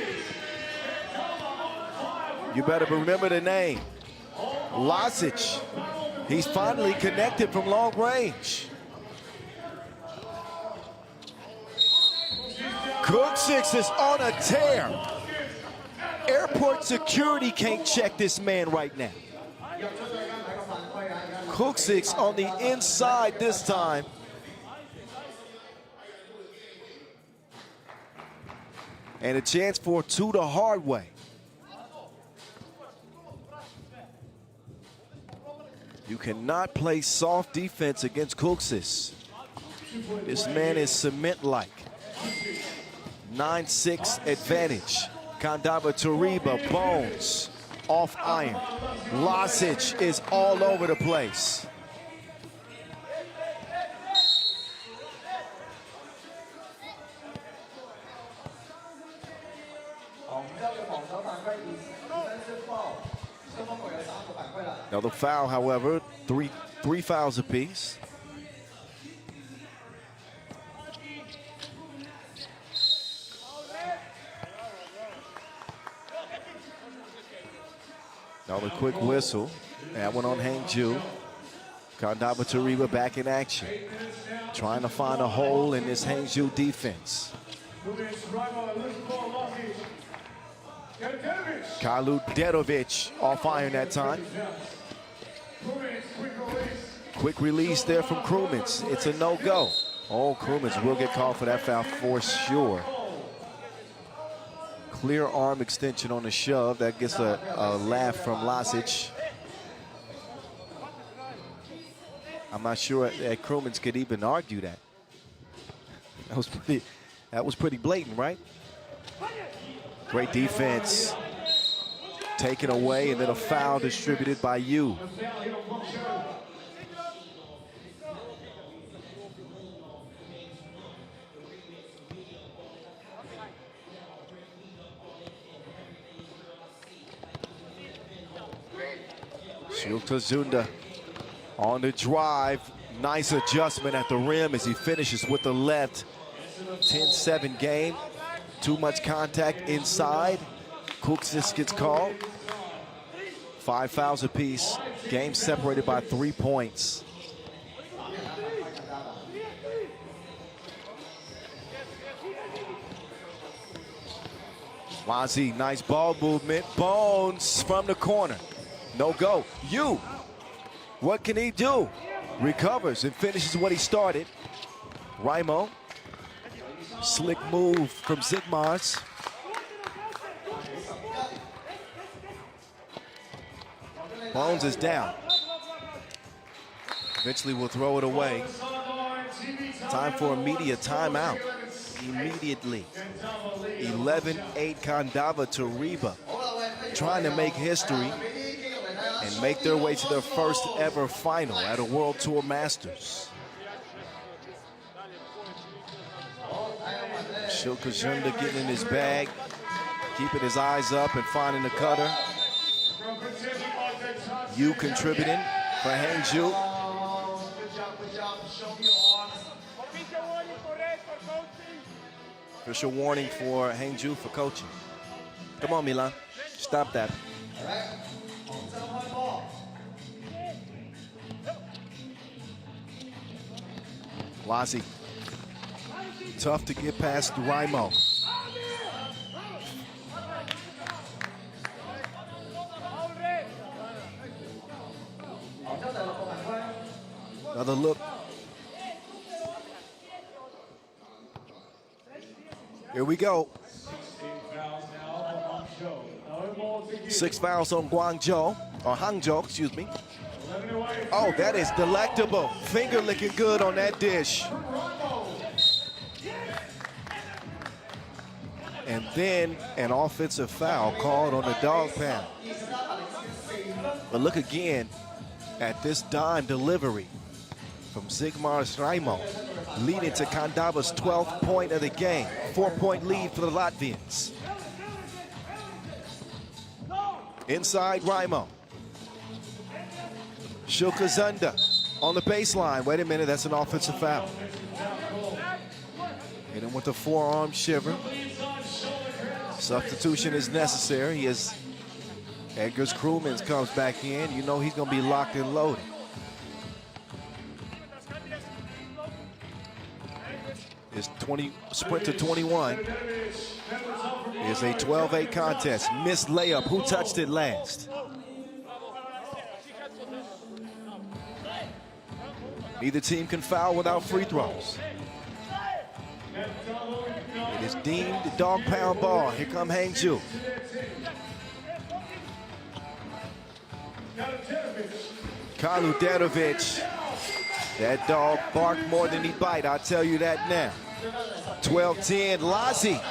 You better remember the name. Lasic. He's finally connected from long range. Kuksix is on a tear. Airport security can't check this man right now. Kuksix on the inside this time. And a chance for 2 the hard way. You cannot play soft defense against Kuksix. This man is cement-like. 9-6 advantage. Kandava Turība, bones, off iron. Lasic is all over the place. Another foul, however, three fouls apiece. Another quick whistle. That one on Hangzhou. Kandava Turība back in action. Trying to find a hole in this Hangzhou defense. Kaludenovic off iron that time. Quick release there from Krumins. It's a no-go. Oh, Krumins will get called for that foul for sure. Clear arm extension on the shove. That gets a laugh from Lasic. I'm not sure that Krumins could even argue that. That was pretty blatant, right? Great defense. Taken away, and then a foul distributed by Yu. Zunda on the drive. Nice adjustment at the rim as he finishes with the left. 10-7 game. Too much contact inside. Kuksis gets called. 5 fouls apiece. Game separated by 3 points. Wazi, nice ball movement. Bones from the corner. No go. Yu, what can he do? Recovers and finishes what he started. Raimo, slick move from Zigmars. Bones is down. Eventually we'll throw it away. Time for a media timeout. Immediately. 11-8 Kandava Turība. Trying to make history and make their way to their first ever final at a World Tour Masters. Shilkazunda getting in his bag, keeping his eyes up and finding the cutter. Yu contributing for Hangzhou. Official warning for Hangzhou for coaching. Come on, Milan. Stop that. Wazi. Tough to get past Raimo. Another look. Here we go. 6 fouls on Guangzhou, or Hangzhou, excuse me. Oh, that is delectable. Finger licking good on that dish. And then an offensive foul called on the dog pound. But look again at this dime delivery from Zigmars Raimo, leading to Kandava's 12th point of the game. 4-point lead for the Latvians. Inside Raimo. Shilkazunda on the baseline. Wait a minute, that's an offensive foul. Hit him with the forearm shiver. Substitution is necessary. He is Edgar's Krumins comes back in. You know he's going to be locked and loaded. It's 20 sprint to 21. It's a 12-8 contest. Missed layup. Who touched it last? Neither team can foul without free throws. It is deemed the dog pound ball. Here come Hangzhou. Kaluderovic. That dog barked more than he bite, I'll tell you that now. 12-10, Lazi.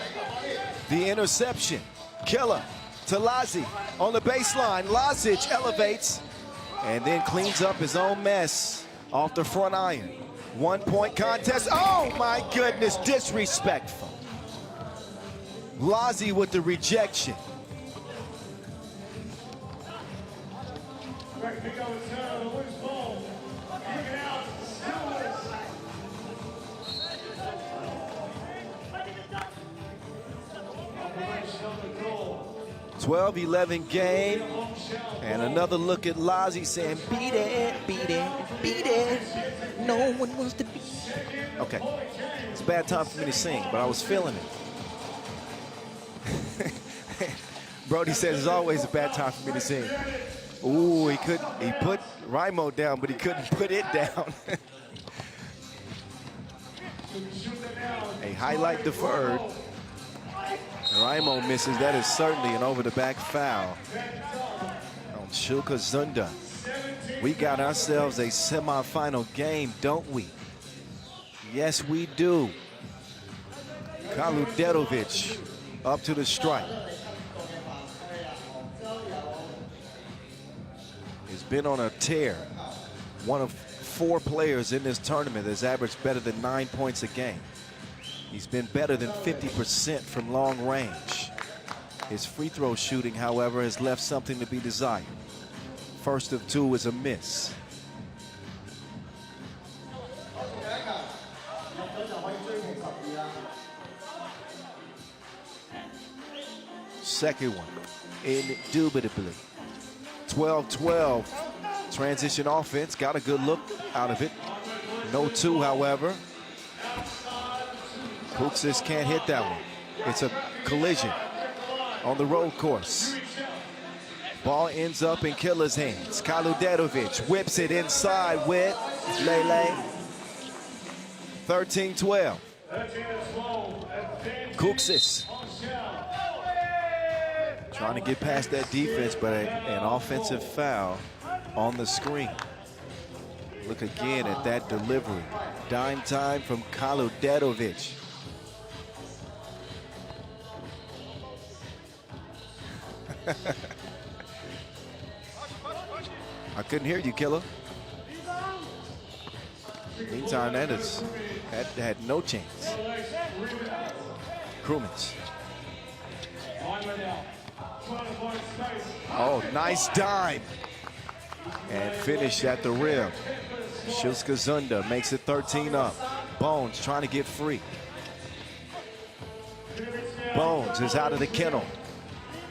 The interception. Killer to Lazi on the baseline. Lazic elevates and then cleans up his own mess off the front iron. 1-point contest. Oh my goodness, disrespectful. Lazi with the rejection. (12-11) game, and another look at Lazi saying, "Beat it, beat it, beat it. No one wants to beat it." Okay, it's a bad time for me to sing, but I was feeling it. Brody says it's always a bad time for me to sing. Ooh, he put Raimo down, but he couldn't put it down. A highlight deferred. Raimo misses. That is certainly an over-the-back foul on Shilka Zunda. We got ourselves a semifinal game, don't we? Yes, we do. Kaluderovic up to the strike. He's been on a tear. One of 4 players in this tournament that's averaged better than 9 points a game. He's been better than 50% from long range. His free throw shooting, however, has left something to be desired. First of 2 is a miss. Second one, indubitably. 12-12. Transition offense, got a good look out of it. No 2, however. Kuxis can't hit that one. It's a collision on the road course. Ball ends up in Killer's hands. Kaluderovic whips it inside with Lele. 13-12. Kuxis trying to get past that defense, but an offensive foul on the screen. Look again at that delivery. Dime time from Kaluderovic. I couldn't hear you, Killer. Meantime, that had no chance. Krumins. Oh, nice dime. And finish at the rim. Shilka Zunda makes it 13 up. Bones trying to get free. Bones is out of the kennel,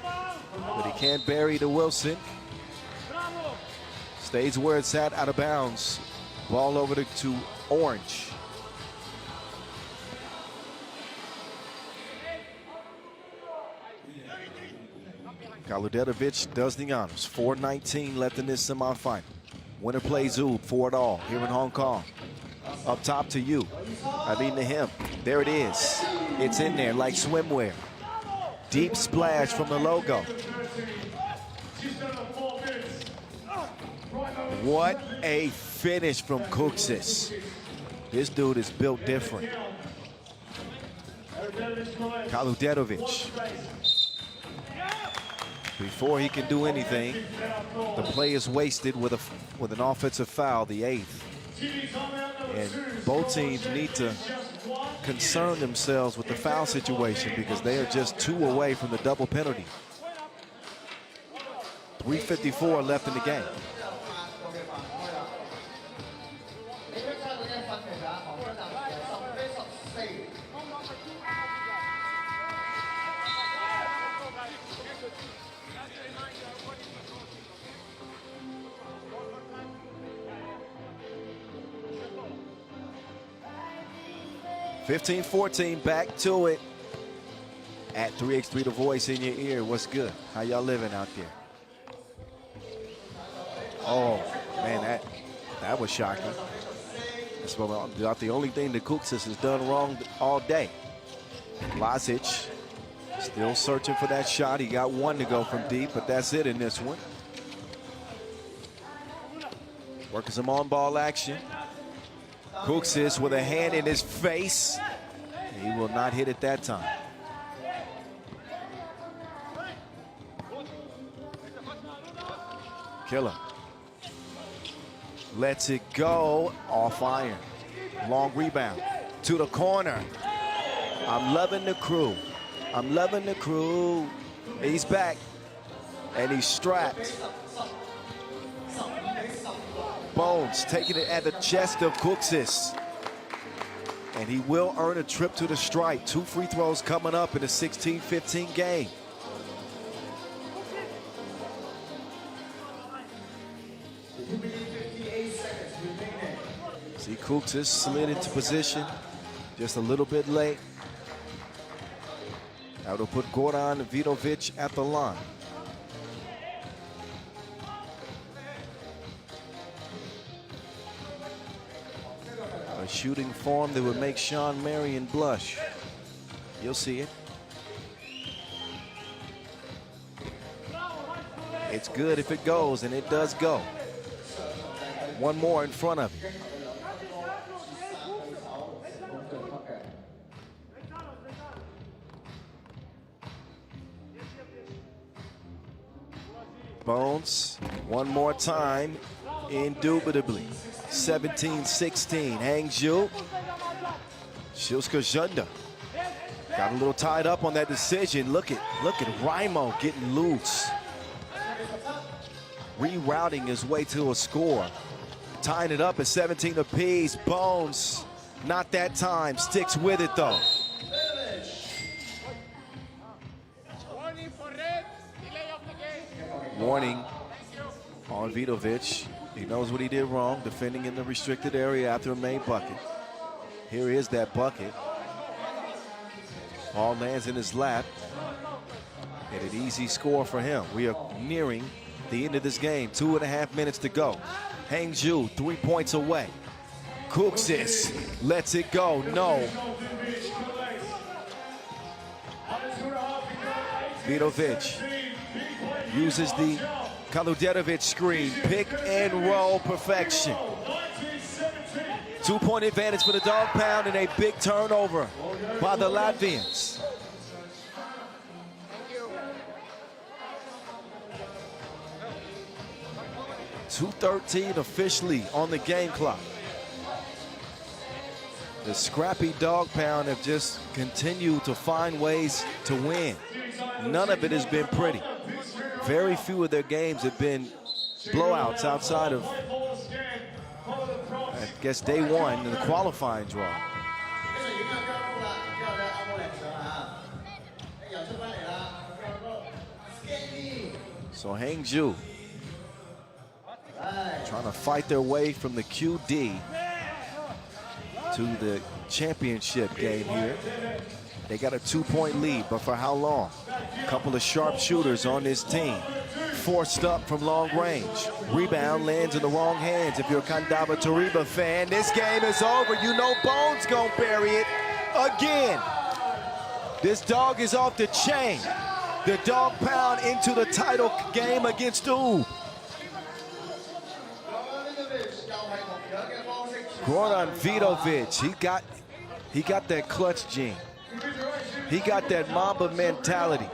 but he can't bury to Wilson. Stays where it's at, out of bounds. Ball over to Orange. Kaluderovic does the honors. 4:19 left in this semifinal. Winner plays Zoob for it all here in Hong Kong. Up top to you. I mean to him. There it is. It's in there like swimwear. Deep splash from the logo. What a finish from Kuxis. This dude is built different. Kaluderovic. Before he can do anything, the play is wasted with an offensive foul, the 8th. And both teams need to concern themselves with the foul situation because they are just 2 away from the double penalty. 3:54 left in the game. (15-14) back to it. At 3x3 The Voice in your ear. What's good? How y'all living out there? Oh man, that was shocking. That's about the only thing that Kuxis has done wrong all day. Lazic still searching for that shot. He got 1 to go from deep, but that's it in this one. Working some on-ball action. Kuxis with a hand in his face. He will not hit it that time. Killer lets it go off iron. Long rebound to the corner. I'm loving the crew. I'm loving the crew. He's back and he's strapped. Bones taking it at the chest of Kuxis. And he will earn a trip to the stripe. 2 free throws coming up in a 16-15 game. See, Kuxis slid into position just a little bit late. That will put Goran Vidovic at the line. shooting form that would make Sean Marion blush. You'll see it. It's good if it goes, and it does go. One more in front of you. Bones, one more time, indubitably. 17-16, Hangzhou. Shilska Junda got a little tied up on that decision. Look at Raimo getting loose. Rerouting his way to a score. Tying it up at 17 apiece. Bones, not that time, sticks with it though. Warning on Vidovic. He knows what he did wrong, defending in the restricted area after a made bucket. Here is that bucket. Ball lands in his lap. And an easy score for him. We are nearing the end of this game. 2.5 minutes to go. Hangzhou 3 points away. Kuxis lets it go. No. Vidovic uses the Kaluderovic screen. Pick and roll perfection. 2-point advantage for the dog pound and a big turnover by the Latvians. .213 officially on the game clock. The scrappy dog pound have just continued to find ways to win. None of it has been pretty. Very few of their games have been blowouts outside of, I guess, day one in the qualifying draw. So Hangzhou trying to fight their way from the QD to the championship game here. They got a 2-point lead, but for how long? A couple of sharp shooters on this team. Forced up from long range. Rebound lands in the wrong hands. If you're a Kandava Turība fan, this game is over. You know Bones gonna bury it again. This dog is off the chain. The dog pound into the title game against Oob. Goran Vidovic, he got that clutch gene. He got that Mamba mentality.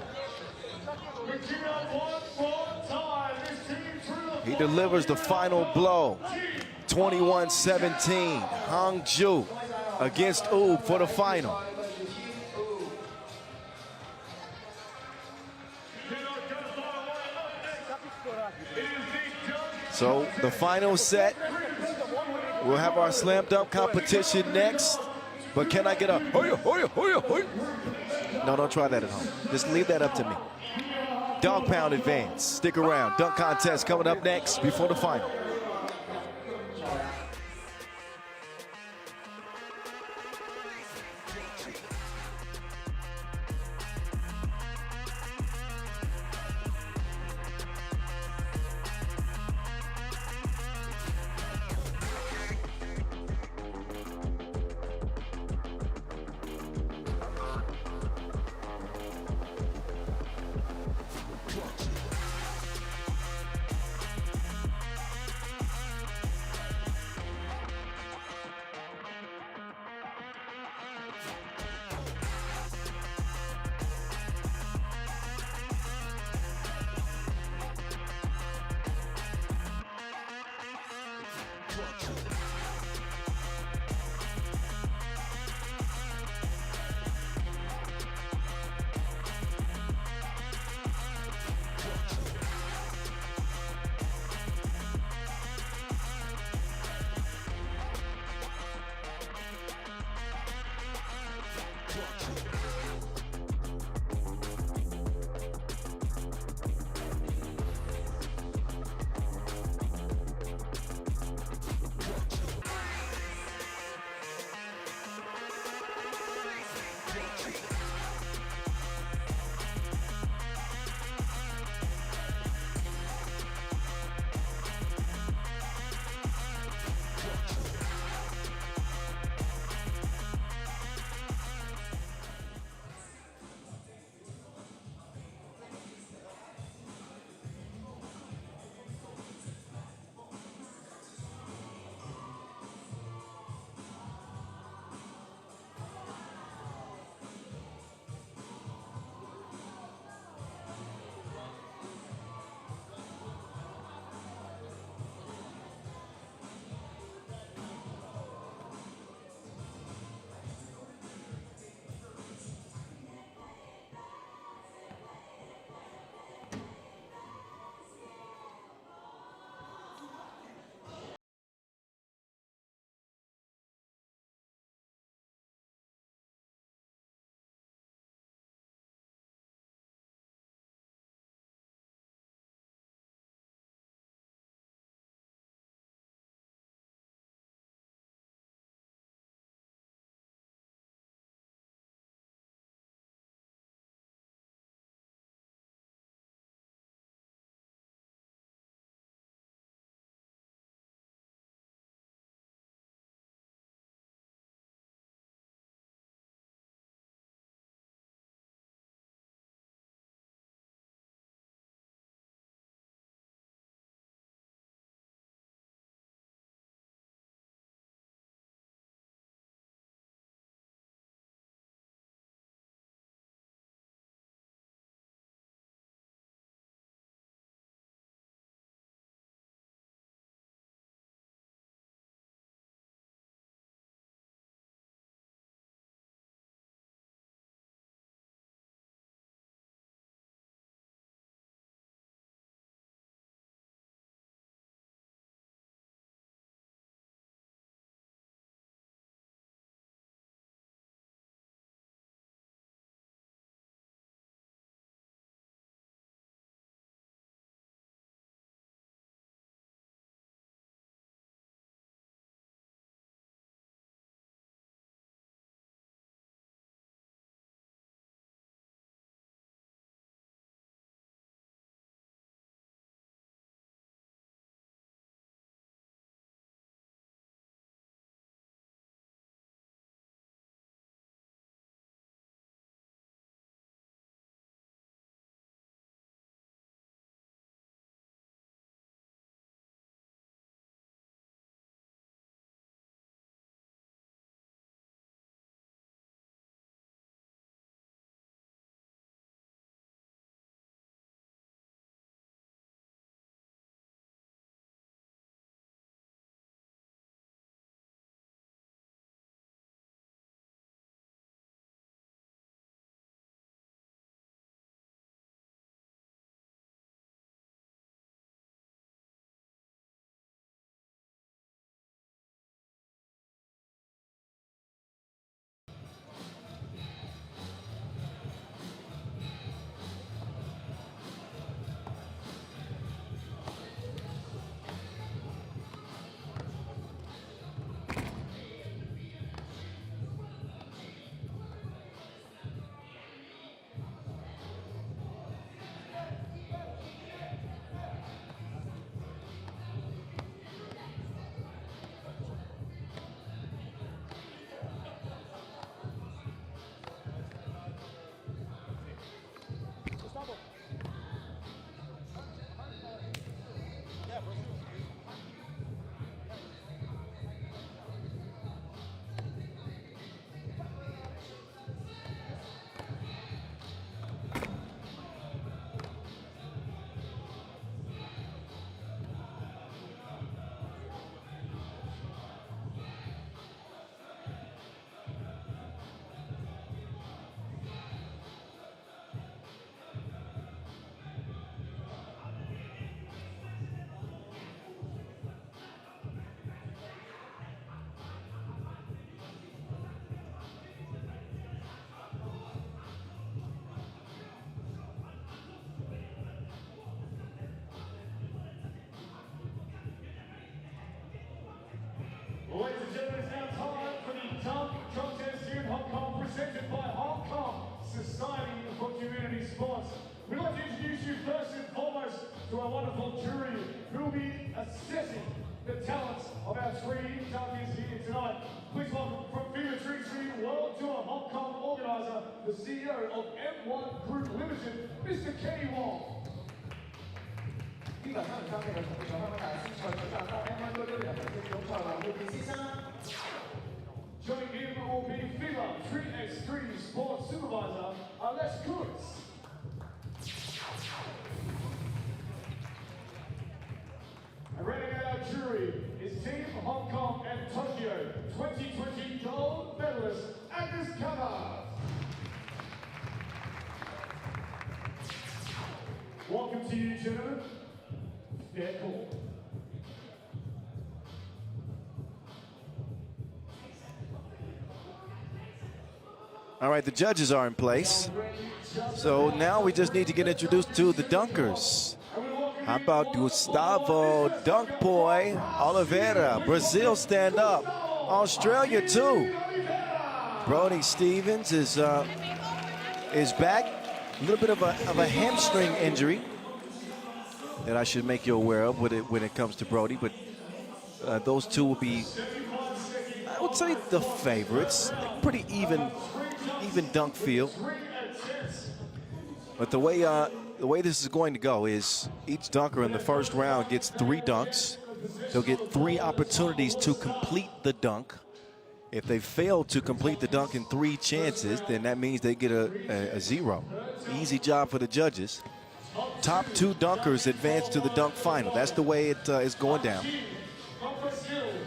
He delivers the final blow. 21-17, Hangzhou against Oob for the final. So the final set, we'll have our slam dunk competition next. But can I get a No, don't try that at home. Just leave that up to me. Dog pound advance. Stick around. Dunk contest coming up next before the final. sports. We'd like to introduce you first and foremost to our wonderful jury who will be assessing the talents of our three champions here tonight. Please welcome from FIBA Hong World Tour Hong Kong organizer, the CEO of M1 Group Limited, Mr. Kenny Wong. 呢個香港嘅同場香港大師賽舉辦得 M1 隊嘅行政總裁黃耀健先生。Joining him will be FIBA 3x3 Sports Supervisor, Alex Kurtz. And rounding out our jury is Team Hong Kong and Tokyo 2020 gold medalist, Agnes Kandava. Welcome to you, gentlemen. Fair call. All right, the judges are in place. So now we just need to get introduced to the dunkers. How about Gustavo Dunk Boy Oliveira? Brazil stand up. Australia too. Brody Stevens is back. A little bit of a hamstring injury that I should make you aware of when it comes to Brody. But those two will be, I would say, the favorites. Pretty even dunk field. But the way this is going to go is each dunker in the first round gets 3 dunks. They'll get 3 opportunities to complete the dunk. If they fail to complete the dunk in 3 chances, then that means they get a 0. Easy job for the judges. Top 2 dunkers advance to the dunk final. That's the way it is going down.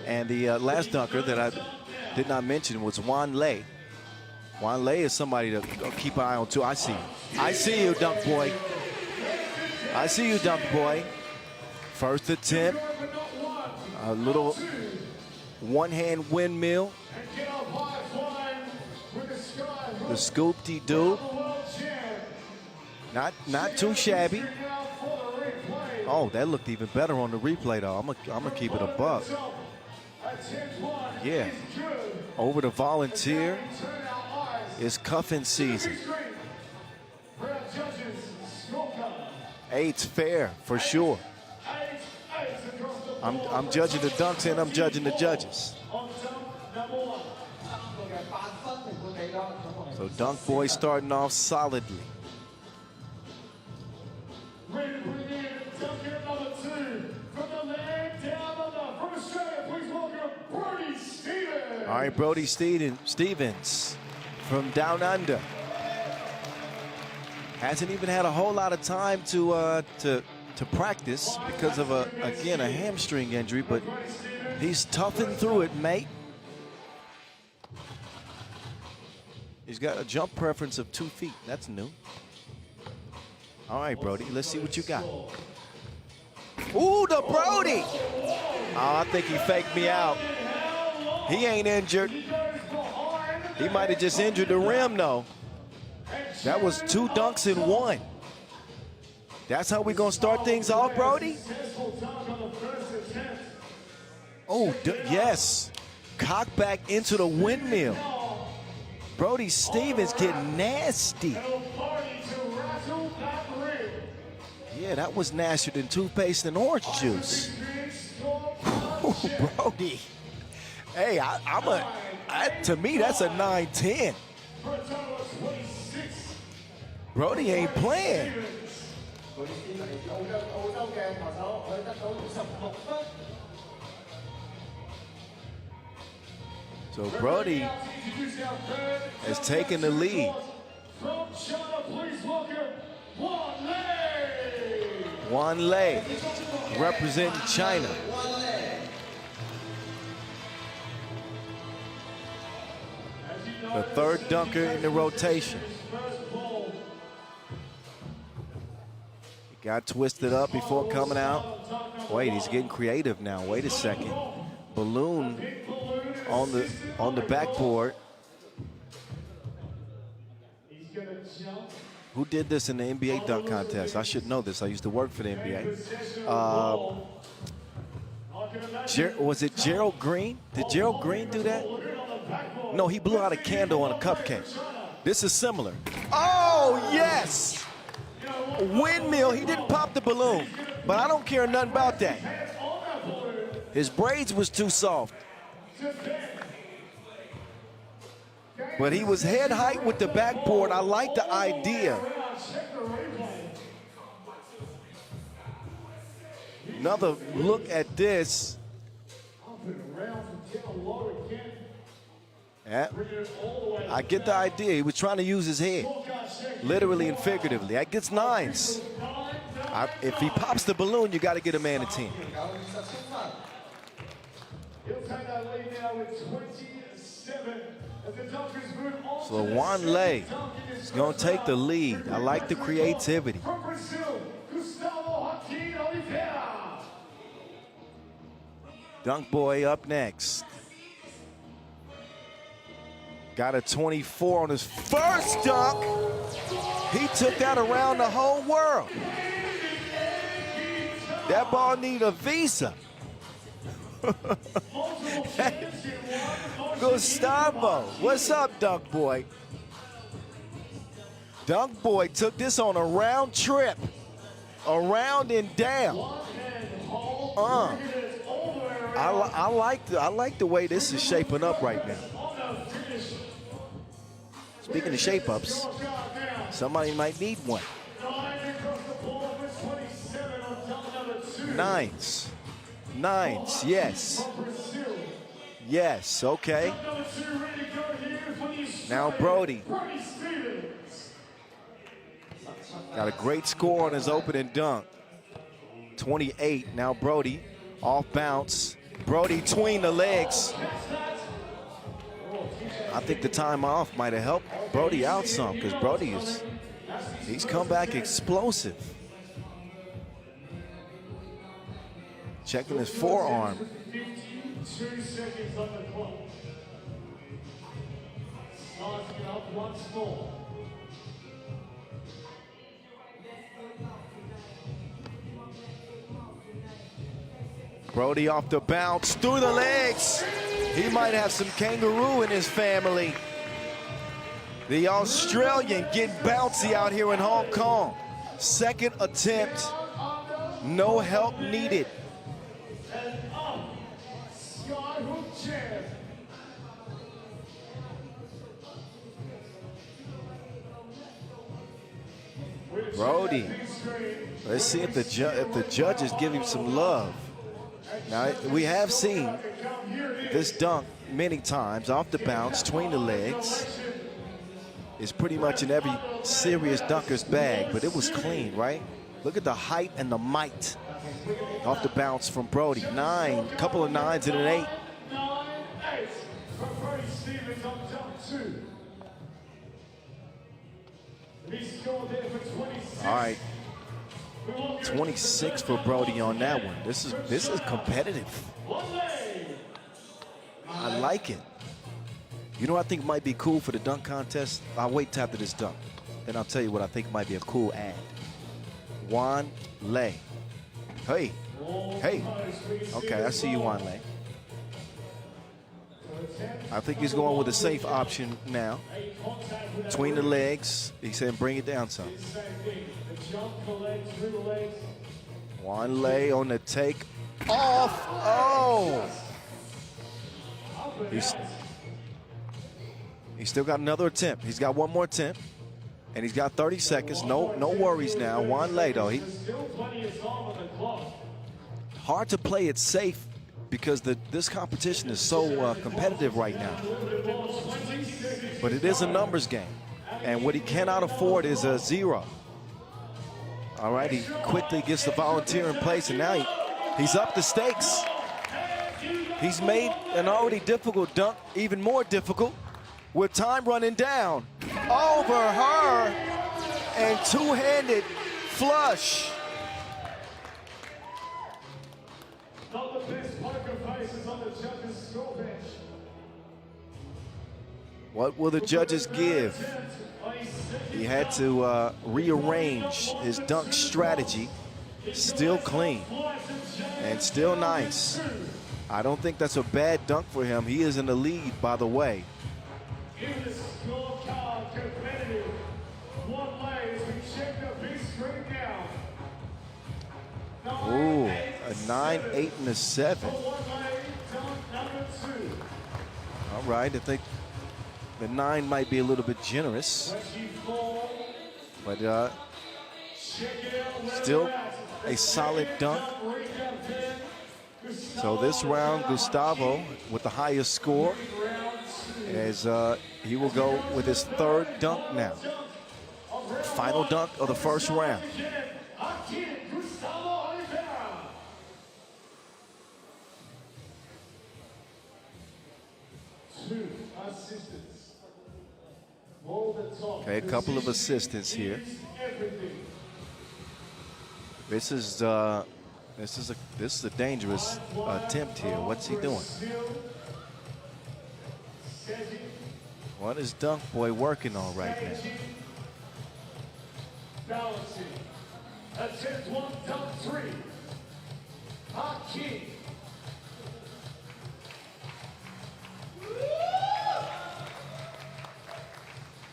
And the last dunker that I did not mention was Juan Lei. Juan Lei is somebody to keep an eye on too. I see you. I see you, Dunk Boy. I see you, Dunk Boy. First attempt. A little one-hand windmill. The scoop-de-doo. Not too shabby. Oh, that looked even better on the replay, though. I'm gonna keep it a buck. Yeah. Over to Volunteer. It's cuffing season. 8's fair for sure. I'm judging the dunks and I'm judging the judges. So Dunk Boy starting off solidly. All right, Brody Stevens from down under. Hasn't even had a whole lot of time to practice because of again a hamstring injury, but he's toughing through it, mate. He's got a jump preference of 2 feet. That's new. All right, Brody, let's see what you got. Ooh, the Brody! Oh, I think he faked me out. He ain't injured. He might have just injured the rim, though. That was 2 dunks in 1. That's how we gonna start things off, Brody? Oh, yes. Cock back into the windmill. Brody Stevens getting nasty. Yeah, that was nastier than toothpaste and orange juice. Ooh, Brody. Hey, to me, that's a 9-10. Brody ain't playing. So Brody has taken the lead. Juan Lei representing China. The 3rd dunker in the rotation. He got twisted up before coming out. Wait, he's getting creative now. Wait a second. Balloon on the backboard. Who did this in the NBA dunk contest? I should know this. I used to work for the NBA. Was it Gerald Green? Did Gerald Green do that? No, he blew out a candle on a cupcake. This is similar. Oh, yes! windmill. He didn't pop the balloon, but I don't care nothing about that. His braids was too soft. But he was head height with the backboard. I like the idea. Another look at this. Yeah, I get the idea. He was trying to use his head, literally and figuratively. That gets 9s. If he pops the balloon, you got to get a man a 10. He'll take that lead now with 27. As the Dunkers move on So Wan Lei is going to take the lead. I like the creativity. from Brazil, Gustavo Joaquin Oliveira. Dunk Boy up next. Got a 24 on his first dunk. He took that around the whole world. That ball needed a visa. Gustavo, what's up, Dunk Boy? Dunk Boy took this on a round trip, around and down. I like the way this is shaping up right now. Speaking of shape-ups, somebody might need one. 9s. 9s, yes. Yes, okay. Now Brody. Got a great score on his opening dunk. 28, now Brody off bounce. Brody tween the legs. I think the time off might have helped Brody out some because Brody he's come back explosive. Checking his forearm. 52 seconds on the clock. Starting up once more. Brody off the bounce, through the legs. He might have some kangaroo in his family. The Australian getting bouncy out here in Hong Kong. Second attempt, no help needed. Brody, let's see if the judges give him some love. Now, we have seen this dunk many times off the bounce, between the legs. It's pretty much in every serious dunker's bag, but it was clean, right? Look at the height and the might off the bounce from Brody. 9, couple of 9s and an 8. 9-8 for Brody Stevens on jump 2. He scored there for 26. All right. 26 for Brody on that one. This is competitive. I like it. You know what I think might be cool for the dunk contest? I'll wait till after this dunk. Then I'll tell you what I think might be a cool ad. Wan Lei. Hey. Hey. Okay, I see you, Wan Lei. I think he's going with a safe option now. Between the legs. He said bring it down some. Wan Lei on the take off. Oh! He's still got another attempt. He's got one more attempt. And he's got 30 seconds. No worries now. Wan Lei, though. Hard to play it safe because this competition is so competitive right now. But it is a numbers game. And what he cannot afford is a 0. All right, he quickly gets the volunteer in place, and now he's up the stakes. He's made an already difficult dunk even more difficult with time running down. Over her, and two-handed flush. Not the best poker faces on the judges' score bench. What will the judges give? He had to rearrange his dunk strategy. Still clean and still nice. I don't think that's a bad dunk for him. He is in the lead, by the way. One leg as we check the big screen now. Ooh, a 9, 8, and a 7. One leg, dunk number 2. All right, I think the 9 might be a little bit generous, 24. but Check it out. Where still we're at. a solid dunk. Recap 10. So this round, Gustavo with the highest score, as he will go with his 3rd dunk now. Final dunk of the first round. Two assistants. Hold the top. Okay, a couple of assistants here. Everything. This is a dangerous attempt here. What's he doing? What is Dunk Boy working on right now? Balancing. Attempt 1, dunk 3. Hakim.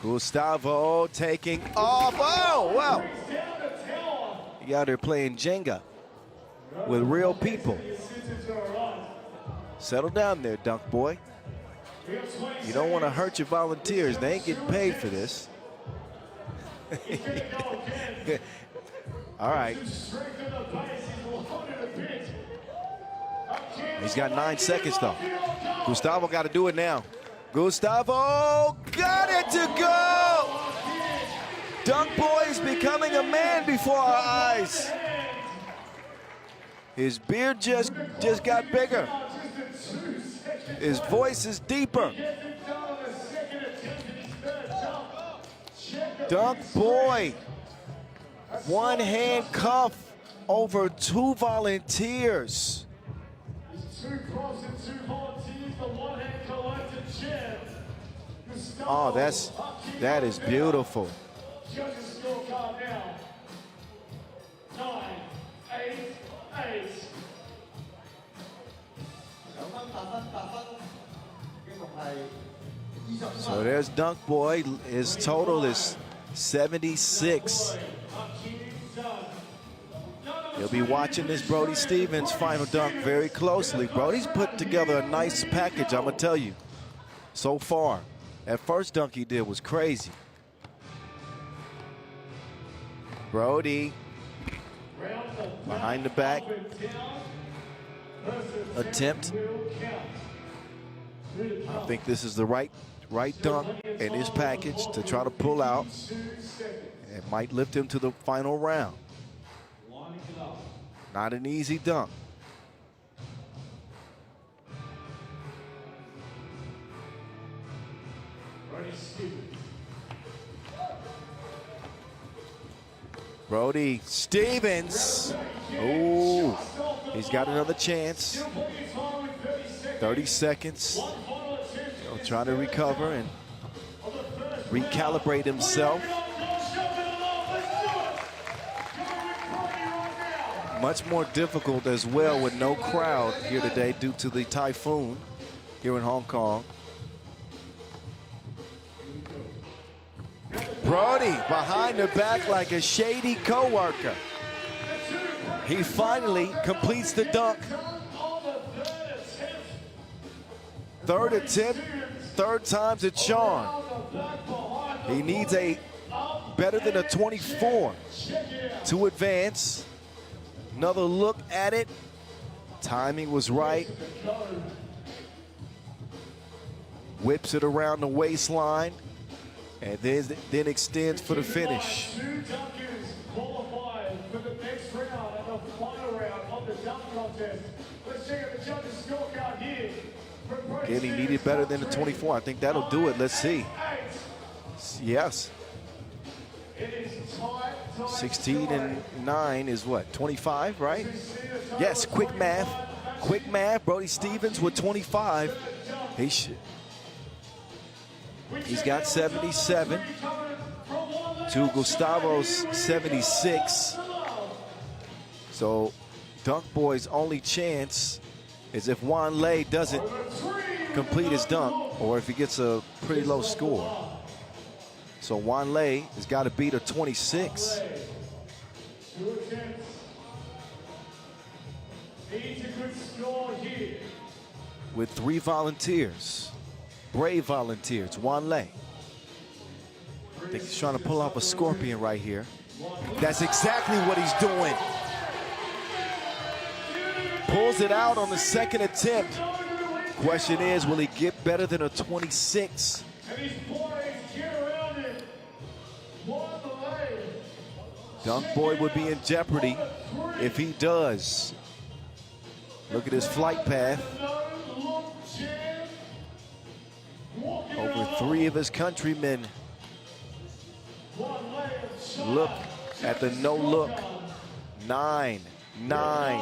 Gustavo taking off. Oh, wow. He out there playing Jenga with real people. Settle down there, Dunk Boy. You don't want to hurt your volunteers. They ain't getting paid for this. All right. He's got 9 seconds, though. Gustavo got to do it now. Gustavo got it to go! Dunk Boy is becoming a man before our eyes. His beard just got bigger. His voice is deeper. Dunk Boy, one hand cuff over 2 volunteers. Oh, that is beautiful. Judges scorecard now. 9, 8, 8. So there's Dunk Boy. His total is 76. He'll be watching this Brody Stevens final dunk very closely. Brody's put together a nice package, I'm going to tell you, so far. That first dunk he did was crazy. Brody, behind the back, attempt. I think this is the right dunk in his package to try to pull out. It might lift him to the final round. Not an easy dunk. Brody Stevens. Oh, he's got another chance. 30 seconds. He'll try to recover and recalibrate himself. Much more difficult as well with no crowd here today due to the typhoon here in Hong Kong. Brody behind the back like a shady coworker. He finally completes the dunk. 3rd attempt, 3rd time's a charm. He needs a better than a 24 to advance. Another look at it. Timing was right. Whips it around the waistline. And then extends for the finish. 2 dunkers qualified for the next round and the final round of the dunk contest. Let's check out the judges' scorecard here. Again, he needed better than the 24. I think that'll do it. Let's see. Yes. 16 and 9 is what? 25, right? Yes, quick math. Quick math. Brody Stevens with 25. He's got 77 to Gustavo's 76. So Dunk Boy's only chance is if Juan Lei doesn't complete his dunk or if he gets a pretty low score. So Wanlei has got to beat a 26. Two attempts. Needs a good score here. With 3 volunteers, brave volunteers. Wanlei. I think he's trying to pull off a scorpion right here. That's exactly what he's doing. Pulls it out on the second attempt. Question is, will he get better than a 26? And these boys get around it. Wanlei. Dunk Boy would be in jeopardy if he does. Look at his flight path. Over 3 of his countrymen look at the no look. 9, 9,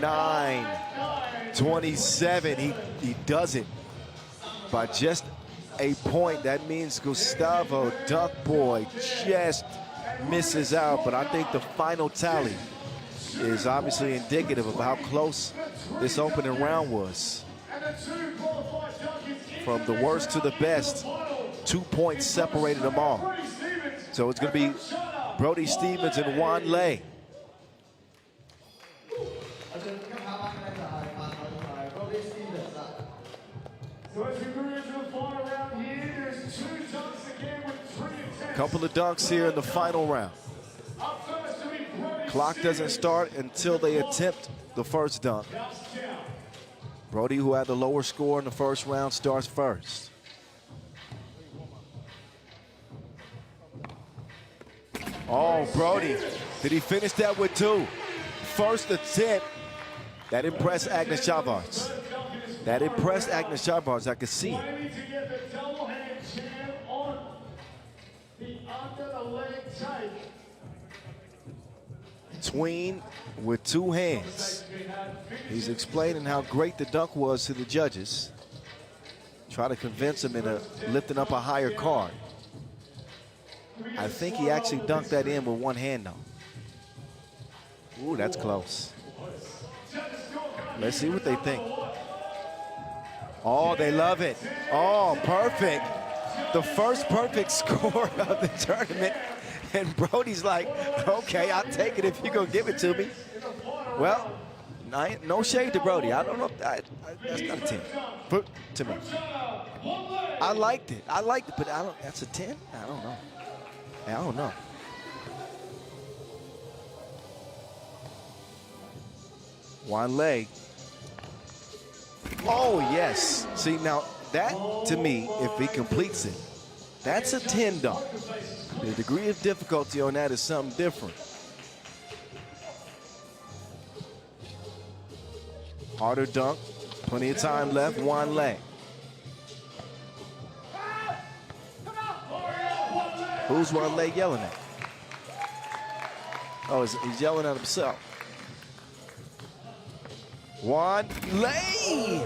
9, 27. He does it by just a point. That means Gustavo Dunk Boy just misses out. But I think the final tally is obviously indicative of how close this opening round was. From the worst to the best, 2 points separated them all. So it's going to be Brody Stevens and Wanlei. So as we move into the final round here, there's 2 dunks again with 3 attempts. Couple of dunks here in the final round. Up first will be Brody Clock doesn't start until they attempt the first dunk. Brody, who had the lower score in the first round, starts first. Oh, Brody, did he finish that with 2? First attempt. That impressed Agnes Chavars. That impressed Agnes Chavars, I could see it. Waiting to get the double hand jam on the under the leg take. Tween with 2 hands. He's explaining how great the dunk was to the judges. Try to convince him into lifting up a higher card. I think he actually dunked that in with 1 hand though. Ooh, that's close. Let's see what they think. Oh, they love it. Oh, perfect. The first perfect score of the tournament. And Brody's like, okay, I'll take it if you're going to give it to me. Well, no shade to Brody. I don't know if that's not a 10. But to me. I liked it, but that's a 10? I don't know. I don't know. Wanlei. Oh, yes. See, now that, to me, if he completes it, that's a 10 dunk. The degree of difficulty on that is something different. Harder dunk. Plenty of time left. Wanlei. Who's Wanlei yelling at? Oh, he's yelling at himself. Wanlei!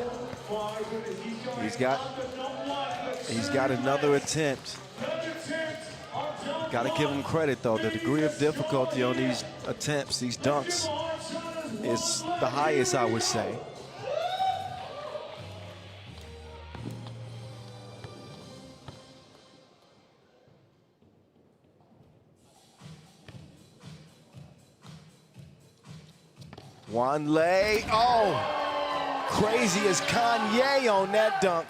He's got another attempt. Got to give him credit, though. The degree of difficulty on these attempts, these dunks, is the highest, I would say. Wanlei, oh, crazy as Kanye on that dunk.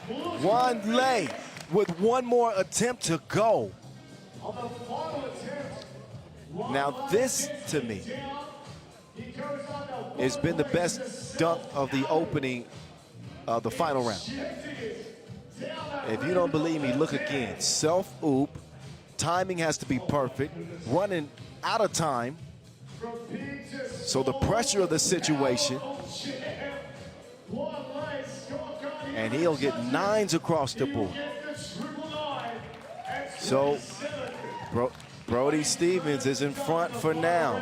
Wanlei with 1 more attempt to go. Now this, to me, has been the best dunk of the opening of the final round. If you don't believe me, look again. Self-oop, timing has to be perfect, running out of time. So the pressure of the situation, and he'll get 9s across the board. So Brody Stevens is in front for now.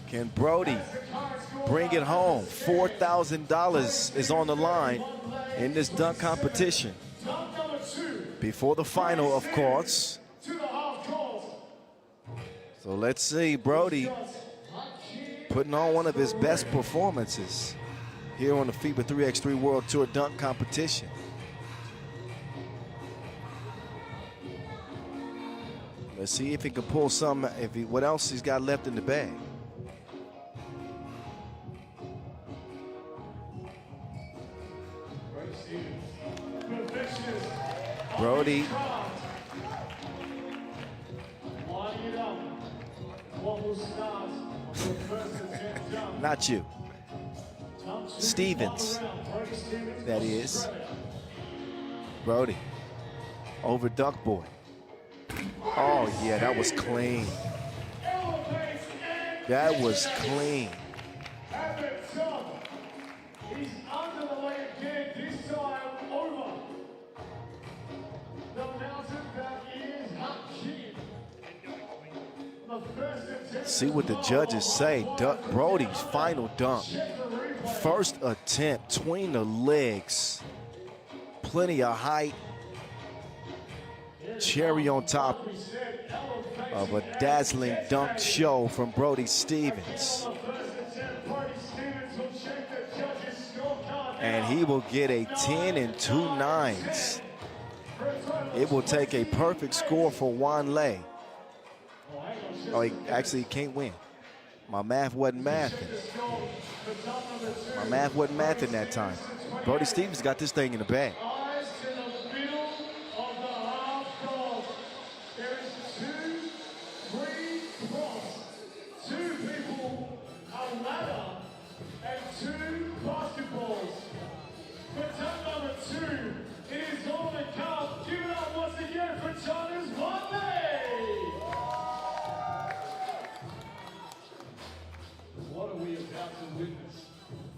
Can Brody bring it home? $4,000 is on the line in this dunk competition. Before the final, of course. So let's see, Brody putting on one of his best performances. here on the FIBA 3x3 World Tour dunk competition. Let's see if he can pull some, what else he's got left in the bag. Brody. Not you. Stevens, that is. Brody, over dunk boy. Oh yeah, that was clean. That was clean. He's under the leg again, this time over the mountain that is Hangzhou. The first attempt. See what the judges say. Brody's final dunk. First attempt, between the legs. Plenty of height. Cherry on top of a dazzling dunk show from Brody Stevens. And he will get a 10 and 2 nines. It will take a perfect score for Wan Lei. Oh, he actually can't win. My math wasn't mathing. My math wasn't mathing that time. Brody Stevens got this thing in the bag.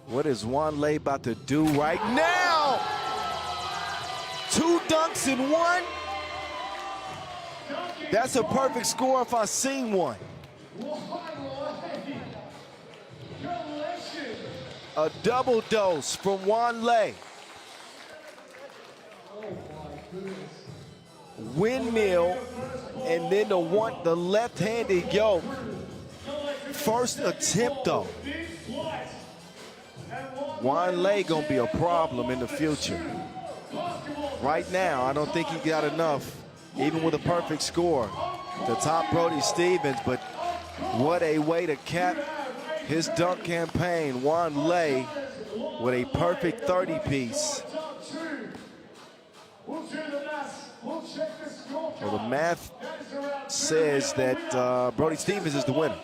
What is Wan Lei about to do right now? 2 dunks in 1. That's a perfect score if I've seen one. A double dose from Wan Lei. Windmill, and then the left-handed yoke. First attempt though. Wan Lei gonna be a problem in the future. Right now, I don't think he got enough, even with a perfect score, to top Brody Stevens, but what a way to cap his dunk campaign. Wan Lei with a perfect 30-piece. Well, the math says that Brody Stevens is the winner.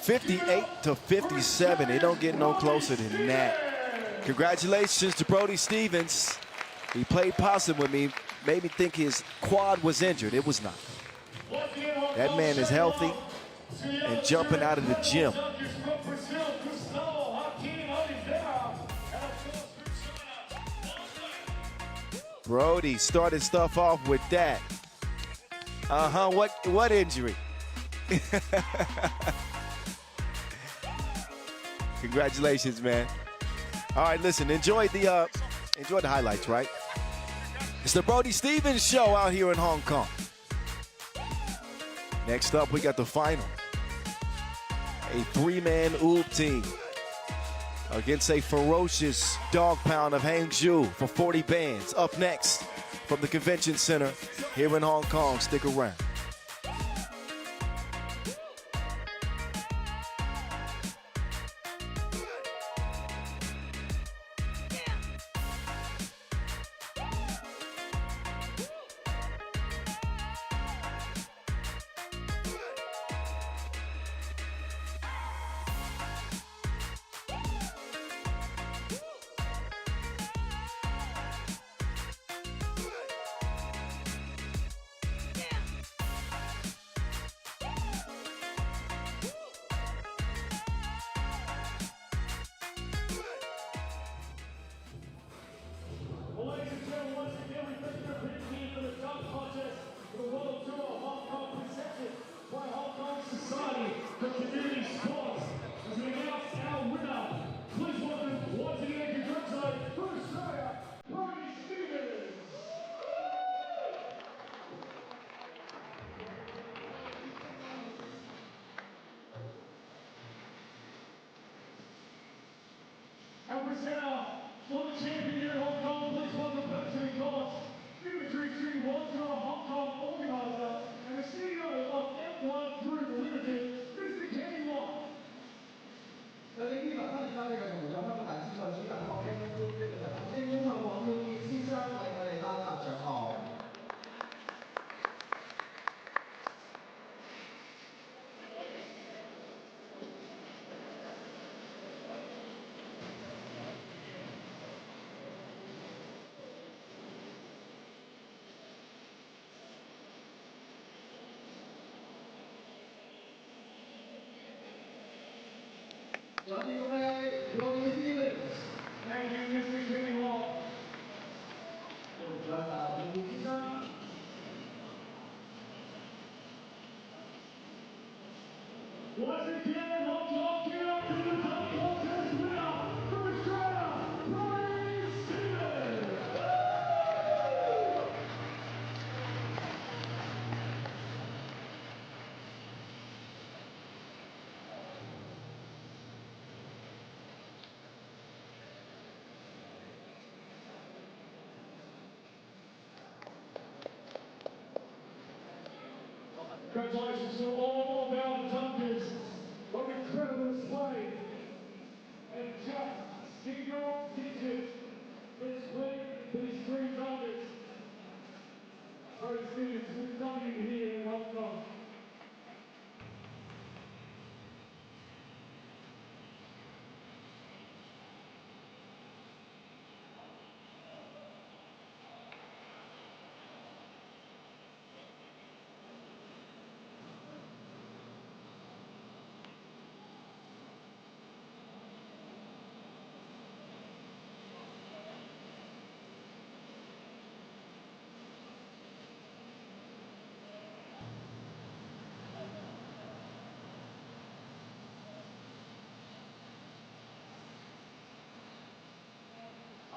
58 to 57. It don't get no closer than that. Congratulations to Brody Stevens. He played possum with me. Made me think his quad was injured. It was not. That man is healthy and jumping out of the gym. Brody started stuff off with that. What injury? Congratulations, man. All right, listen, enjoy the highlights, right? It's the Brody Stevens show out here in Hong Kong. Next up, we got the final. A 3-man Oop team against a ferocious dog pound of Hangzhou for 40 bands. Up next from the Convention Center here in Hong Kong. Stick around. now for the champion here in Hong Kong. Please welcome back to the court, FIBA Hong Kong organizer and the CEO of F1 Group Limited, Mr. Kenny Wong. 首先呢，馬上交呢個同咗香港大師賽主辦方應邀黃耀傑先生為我哋頒發獎項。Thank you, Mr. Kenny Wong. Once again, Hong Kong, give it up to the dunk contest winner from Australia, Brody Stevens. Congratulations to all of our dunkers on incredible display and just single digit is winning these three dunkers. Brody Stevens, who's dunking here in Hong Kong.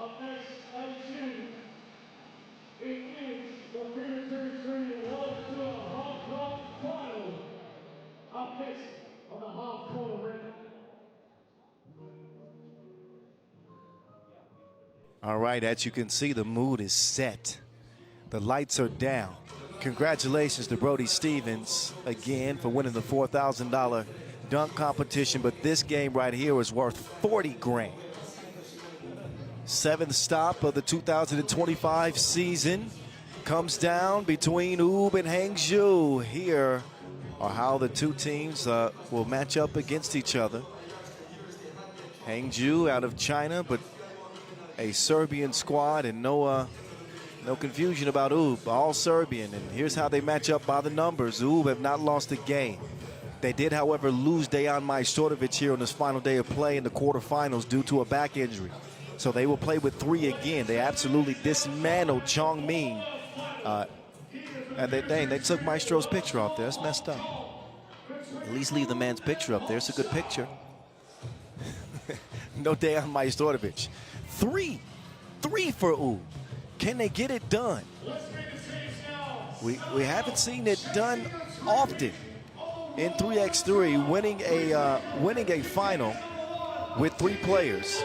Up next, A2, it is the FIBA 33 World Tour Hong Kong Final. Up next on the half-court arena. All right, as you can see, the mood is set. The lights are down. Congratulations to Brody Stevens again for winning the $4,000 dunk competition, but this game right here is worth 40 grand. Seventh stop of the 2025 season comes down between Oob and Hangzhou. Here are how the two teams will match up against each other. Hangzhou out of China, but a Serbian squad, and no confusion about Oob, all Serbian. And here's how they match up by the numbers. Oob have not lost a game. They did, however, lose Dejan Majstorovic here on this final day of play in the quarterfinals due to a back injury. So they will play with three again. They absolutely dismantled Chongming. And they took Maestro's picture off there. That's messed up. At least leave the man's picture up there. It's a good picture. No Dejan Majstorovic. Three for Oob. Can they get it done? We haven't seen it done often in 3x3, winning a final with three players.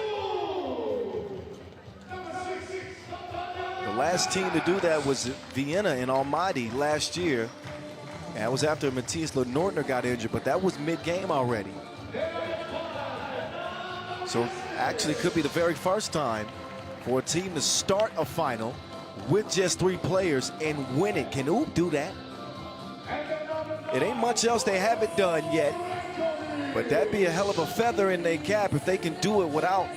The last team to do that was Vienna in Almaty last year. And that was after Matthias Lenortner got injured, but that was mid-game already. So actually could be the very first time for a team to start a final with just three players and win it. Can Oob do that? It ain't much else they haven't done yet, but that'd be a hell of a feather in their cap if they can do it without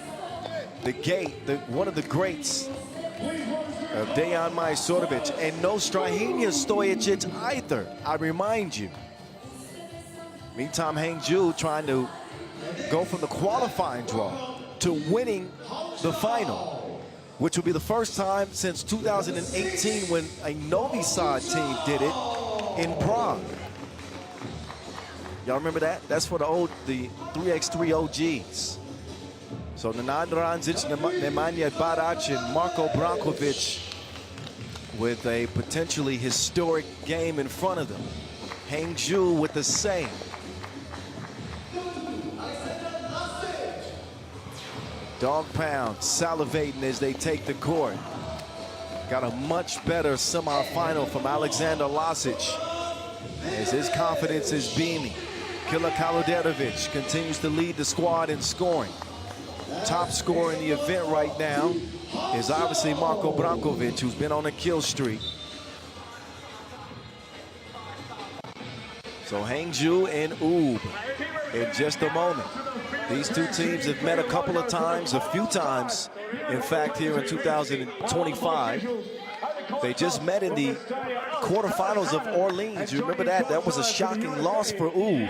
one of the greats of Dejan Majstorovic, and no Strahinja Stojicic either, I remind you. Meantime, Hangzhou trying to go from the qualifying draw to winning the final, which will be the first time since 2018 when a Novi Sad team did it in Prague. Y'all remember that? That's for the 3x3 OGs. So Nenad Ranzic, Nemanja Barac, and Marko Brankovic with a potentially historic game in front of them. Hangzhou with the same. Dog pound, salivating as they take the court. Got a much better semifinal from Alexander Lasic as his confidence is beaming. Kila Kaluderovic continues to lead the squad in scoring. Top scorer in the event right now is obviously Marko Brankovic, who's been on a kill streak. So Hangzhou and Oob in just a moment. These two teams have met a couple of times, a few times, in fact, here in 2025. They just met in the quarterfinals of Orleans. You remember that? That was a shocking loss for Oob.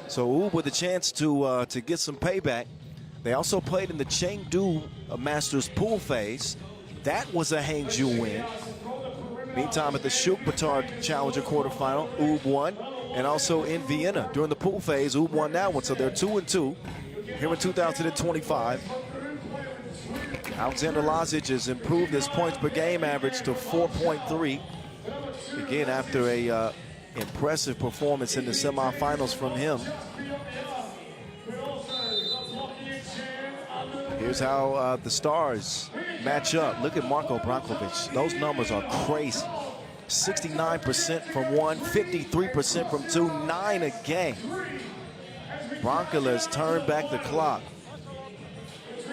So Oob with a chance to get some payback. They also played in the Chengdu Masters pool phase. That was a Hangzhou win. Meantime, at the Shukbatar Challenger quarterfinal, Oob won. And also in Vienna during the pool phase, Oob won that one. So they're 2-2 here in 2025. Alexander Lasic has improved his points per game average to 4.3. Again, after a impressive performance in the semifinals from him. Here's how the stars match up. Look at Marko Brankovic. Those numbers are crazy. 69% from one, 53% from two, 9 a game. Brankovic has turned back the clock.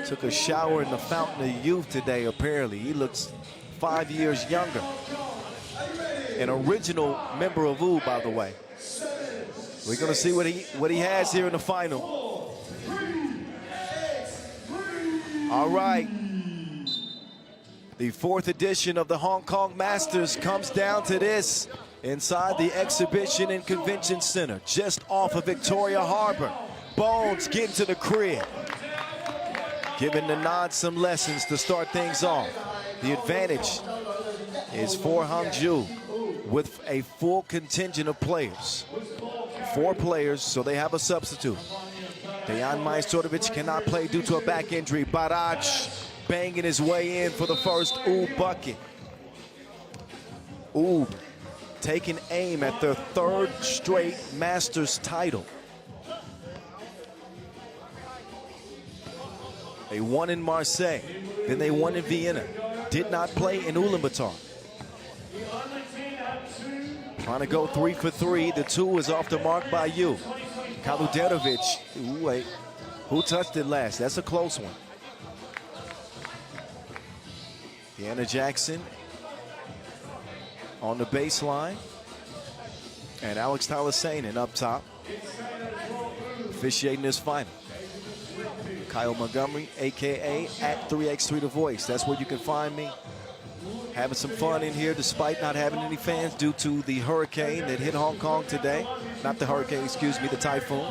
Took a shower in the fountain of youth today, apparently. He looks 5 years younger. An original member of Oob, by the way. We're going to see what he has here in the final. All right. The 4th edition of the Hong Kong Masters comes down to this inside the Exhibition and Convention Center, just off of Victoria Harbor. Bones getting to the crib, giving the Nod some lessons to start things off. The advantage is for Hangzhou with a full contingent of players. 4 players, so they have a substitute. Dejan Majstorovic cannot play due to a back injury. Baraj banging his way in for the first Oob bucket. Oob taking aim at their 3rd straight Masters title. They won in Marseille, then they won in Vienna. Did not play in Ulaanbaatar. Trying to go 3 for 3. The 2 is off the mark by you. Kaluderovic, wait, who touched it last? That's a close one. Deanna Jackson on the baseline. And Alex Talasainen up top, officiating this final. Kyle Montgomery, AKA at 3x3 The Voice. That's where you can find me. Having some fun in here despite not having any fans due to the hurricane that hit Hong Kong today. Not the hurricane, excuse me, the typhoon.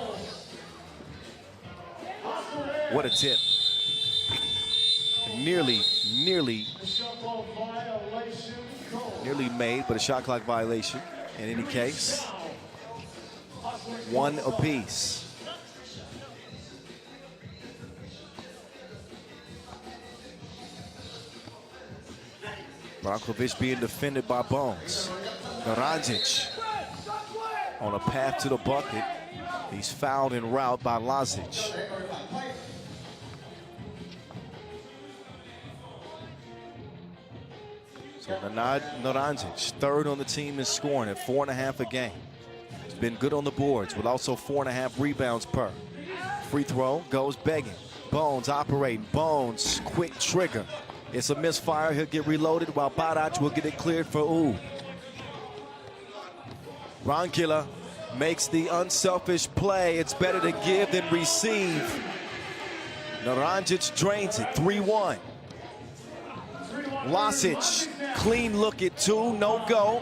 What a tip. Nearly made, but a shot clock violation. In any case, 1 apiece. Brankovic being defended by Bones. Naranjic on a path to the bucket. He's fouled en route by Lasic. So Naranjic, 3rd on the team in scoring at 4.5 a game. He's been good on the boards with also 4.5 rebounds per. Free throw goes begging. Bones operating. Bones, quick trigger. It's a misfire. He'll get reloaded while Baraj will get it cleared for Oob. Rankila makes the unselfish play. It's better to give than receive. Naranjic drains it. 3-1. Lasic, clean look at 2, no go.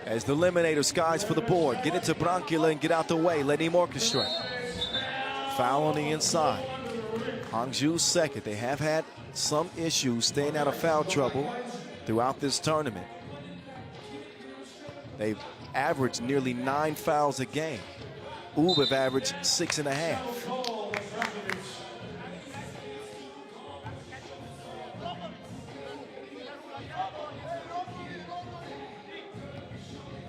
As the eliminator skies for the board. Get it to Rankila and get out the way. Let him orchestrate. Foul on the inside. Hangzhou's 2nd. They have had some issues staying out of foul trouble throughout this tournament. They've averaged nearly 9 fouls a game. Oob have averaged 6.5.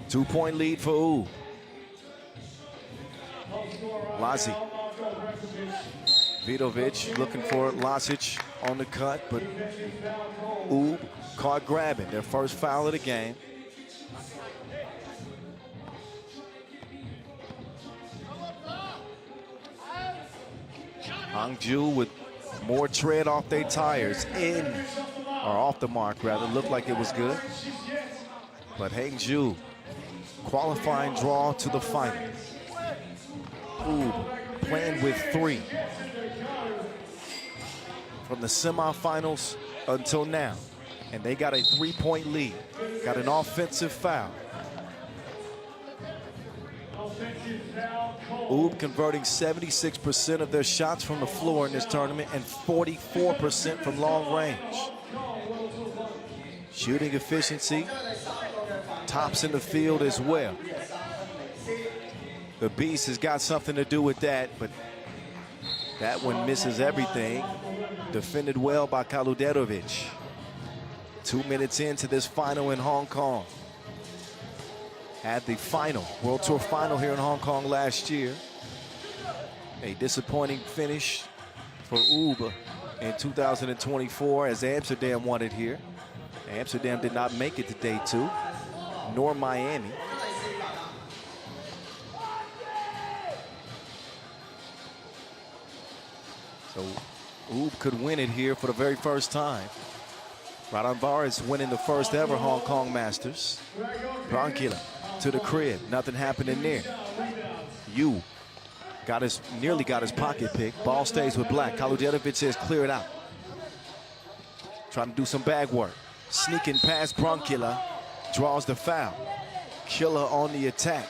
Two-point lead for Oob. Lazi Vidovic looking for Lasic on the cut, but Oob caught grabbing. Their first foul of the game. Hangzhou with more tread off their tires, or off the mark rather. Looked like it was good. But Hangzhou, qualifying draw to the final. Ooh, playing with 3 from the semifinals until now. And they got a 3-point lead. Got an offensive foul. Oob converting 76% of their shots from the floor in this tournament and 44% from long range. Shooting efficiency, tops in the field as well. The Beast has got something to do with that, but that one misses everything. Defended well by Kaluderovic. 2 minutes into this final in Hong Kong. Had the final, World Tour final here in Hong Kong last year. A disappointing finish for Oob in 2024 as Amsterdam won it here. Amsterdam did not make it to day 2, nor Miami. So Oob could win it here for the very first time. Radambar is winning the first ever Hong Kong Masters. Branquilla to the crib, nothing happening there. Yu nearly got his pocket pick. Ball stays with Black. Kaluderovic says clear it out. Trying to do some bag work. Sneaking past Branquilla, draws the foul. Killer on the attack.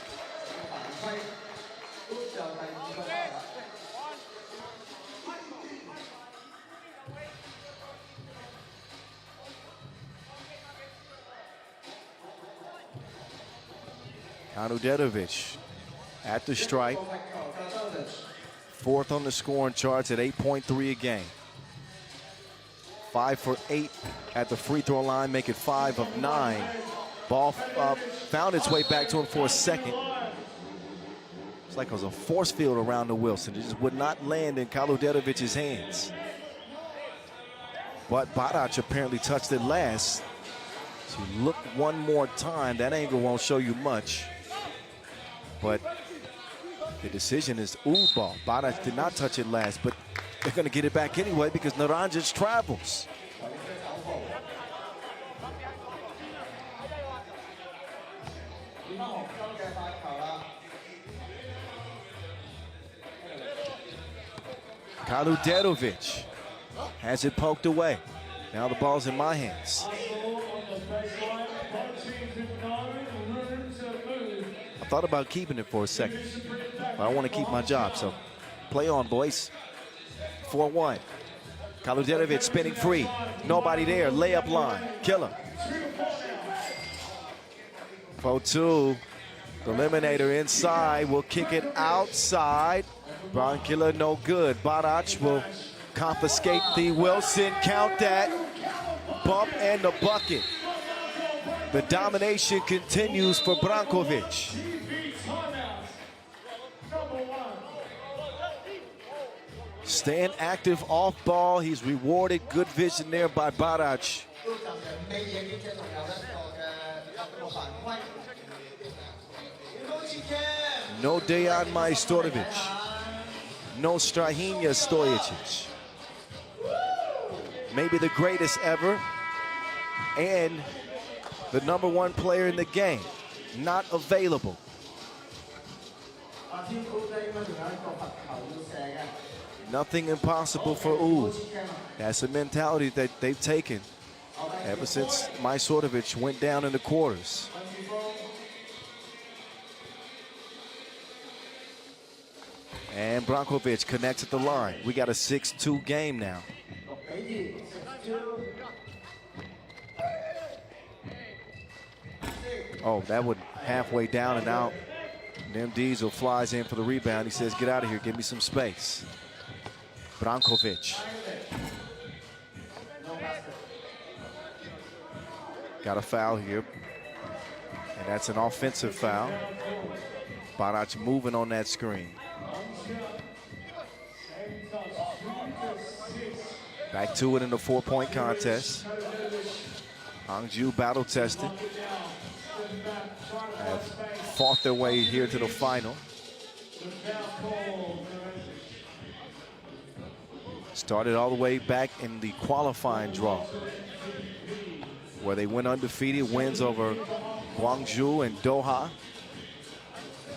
Kaluderovic at the stripe. 4th on the scoring charts at 8.3 a game. 5 for 8 at the free throw line, make it 5 of 9. Ball found its way back to him for a second. It's like it was a force field around the Wilson. It just would not land in Kaluderovic's hands. But Barac apparently touched it last. So look one more time. That angle won't show you much. But the decision is Oob ball. Barac did not touch it last, but they're going to get it back anyway because Naranjic travels. Kaluderovic has it poked away. Now the ball's in my hands. I thought about keeping it for a second, but I want to keep my job, so play on, boys. 4-1. Kaluderovic spinning free. Nobody there. Layup line. Killer. 4-2. The eliminator inside will kick it outside. Branquilla no good. Barac will confiscate the Wilson. Count that. Bump and the bucket. The domination continues for Brankovic. Staying active off ball. He's rewarded. Good vision there by Barac. No Dejan Majstorovic. No Strahinja Stojicic. Maybe the greatest ever. And the #1 player in the game. Not available. Nothing impossible for Oob. That's a mentality that they've taken ever since Majstorovic went down in the quarters. And Brankovic connects at the line. We got a 6-2 game now. Oh, that would halfway down and out. Dem Diesel flies in for the rebound. He says, get out of here, give me some space. Brankovic. Got a foul here. And that's an offensive foul. Barac moving on that screen. Back to it in the 4-point contest. Hangzhou battle tested. Have fought their way here to the final. Started all the way back in the qualifying draw, where they went undefeated, wins over Guangzhou and Doha.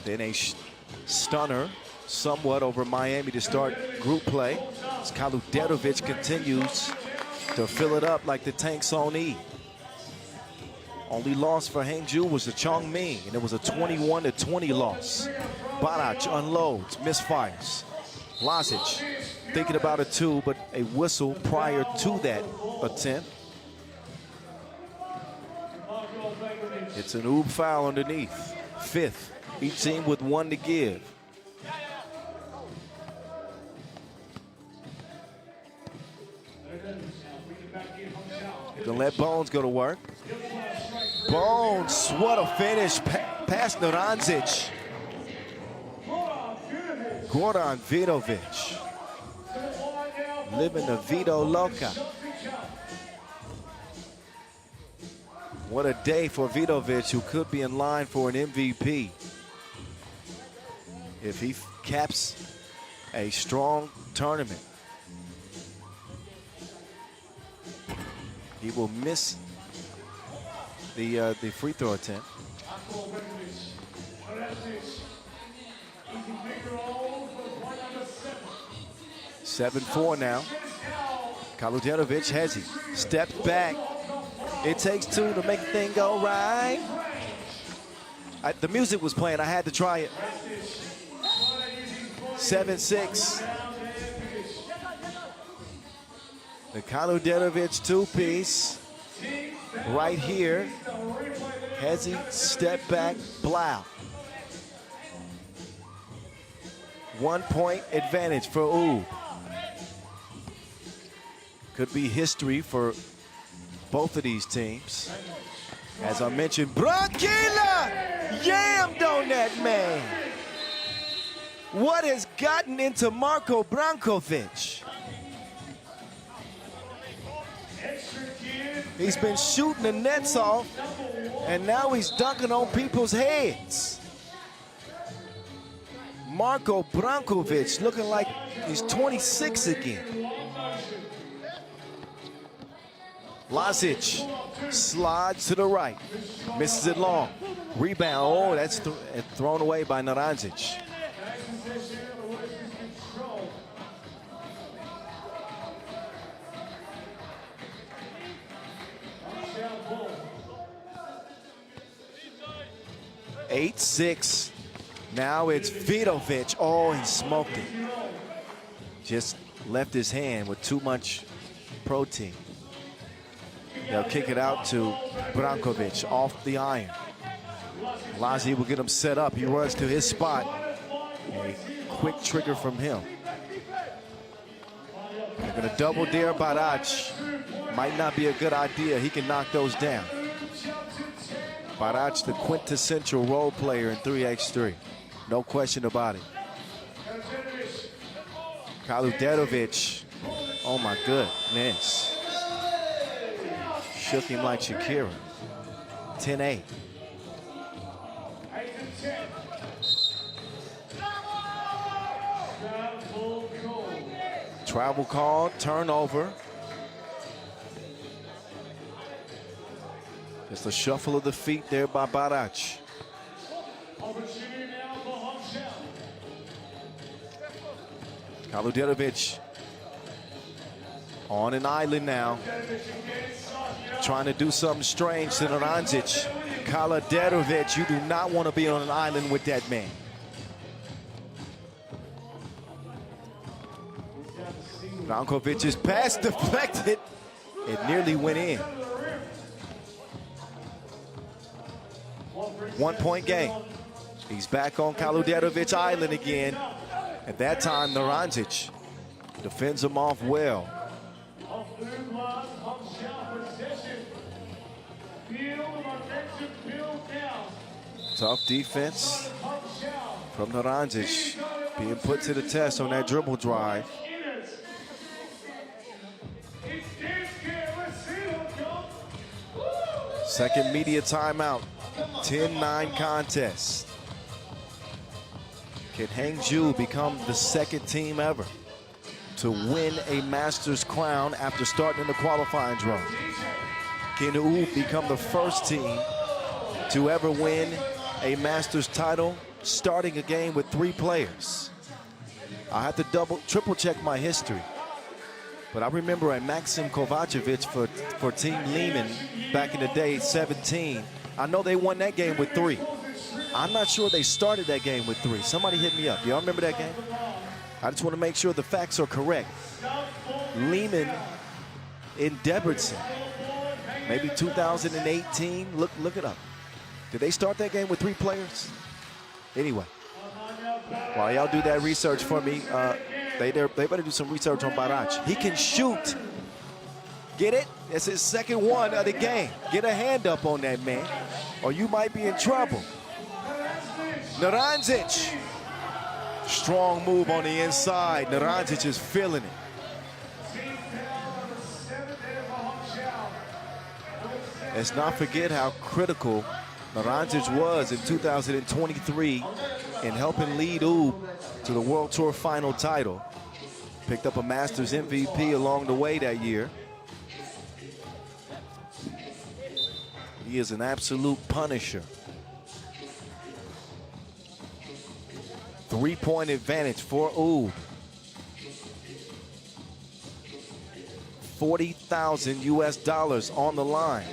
Then a stunner somewhat over Miami to start group play. As Kaluderovic continues to fill it up like the tanks on E. Only loss for Hangzhou was the Chongming, and it was a 21-20 loss. Barac unloads, misfires. Lazic thinking about a 2, but a whistle prior to that attempt. It's an oob foul underneath. 5th, each team with 1 to give. Gonna let Bones go to work. Bones, what a finish past Naranzic. Goran Vidovic, living the Vito Loca. What a day for Vidovic, who could be in line for an MVP if he caps a strong tournament. He will miss the free throw attempt. 7-4 now. Kaluderovic has he steps back. It takes 2 to make the thing go right. The music was playing. I had to try it. 7-6. The Kaluderovic 2-piece right here. Hezi, step back, blow. 1-point advantage for Oob. Could be history for both of these teams. As I mentioned, Branquilla yammed on that man. What has gotten into Marko Brankovic? He's been shooting the nets off, and now he's dunking on people's heads. Marko Brankovic looking like he's 26 again. Lazic slides to the right, misses it long. Rebound, oh, that's thrown away by Naranzic. Eight, 6. Now it's Vidovic. Oh, he smoked it. Just left his hand with too much protein. They'll kick it out to Brankovic off the iron. Lazi will get him set up. He runs to his spot. A quick trigger from him. They're going to double dare Barac. Might not be a good idea. He can knock those down. Barac, the quintessential role player in 3x3. No question about it. Kaluderovic. Oh my goodness. Shook him like Shakira. 10-8. Travel call, turnover. Just a shuffle of the feet there by Barac. Kaluderovic on an island now. Trying to do something strange to Naranzic. Kaluderovic, you do not want to be on an island with that man. Brankovic's pass deflected. It nearly went in. 1-point game. He's back on Kaluderovic Island again. At that time, Naranzic defends him off well. Tough defense from Naranzic, being put to the test on that dribble drive. Second media timeout. 10-9 contest. Can Hangzhou become the second team ever to win a Masters crown after starting in the qualifying draw? Can Wu become the first team to ever win a Masters title starting a game with 3 players? I have to triple check my history. But I remember a Maxim Kovacevic for Team Lehman back in the day, 17. I know they won that game with 3. I'm not sure they started that game with 3. Somebody hit me up. Y'all remember that game? I just want to make sure the facts are correct. Lehman in Debrecen, maybe 2018. Look it up. Did they start that game with 3 players? Anyway, while y'all do that research for me, they better do some research on Baraj. He can shoot. Get it? It's his second one of the game. Get a hand up on that man, or you might be in trouble. Naranjic. Strong move on the inside. Naranjic is feeling it. Let's not forget how critical Naranjic was in 2023 in helping lead Ub to the World Tour final title. Picked up a Masters MVP along the way that year. He is an absolute punisher. 3-point advantage for Ub. 40,000 US dollars on the line.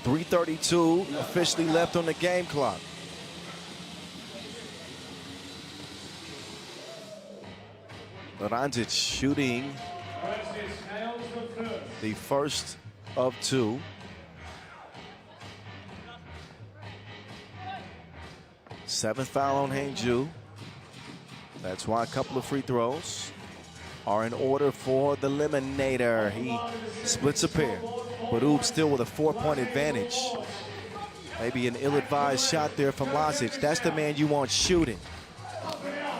.332 officially left on the game clock. Naranjic shooting the first of 2. Seventh foul on Hangzhou. That's why a couple of free throws are in order for the Eliminator. He splits a pair, but Ub still with a 4-point advantage. Maybe an ill-advised shot there from Lazic. That's the man you want shooting.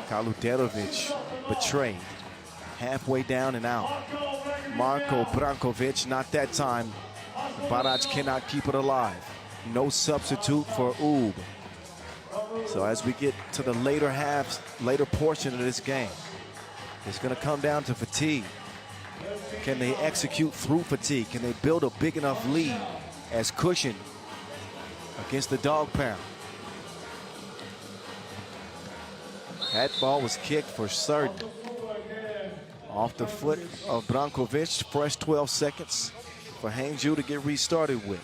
Kaluderovic betrayed. Halfway down and out. Marko Brankovic, not that time. Baraj cannot keep it alive. No substitute for Ub. So as we get to the later portion of this game, it's going to come down to fatigue. Can they execute through fatigue? Can they build a big enough lead as cushion against the dog pound? That ball was kicked for certain. Off the foot of Brankovic, fresh 12 seconds for Hangzhou to get restarted with.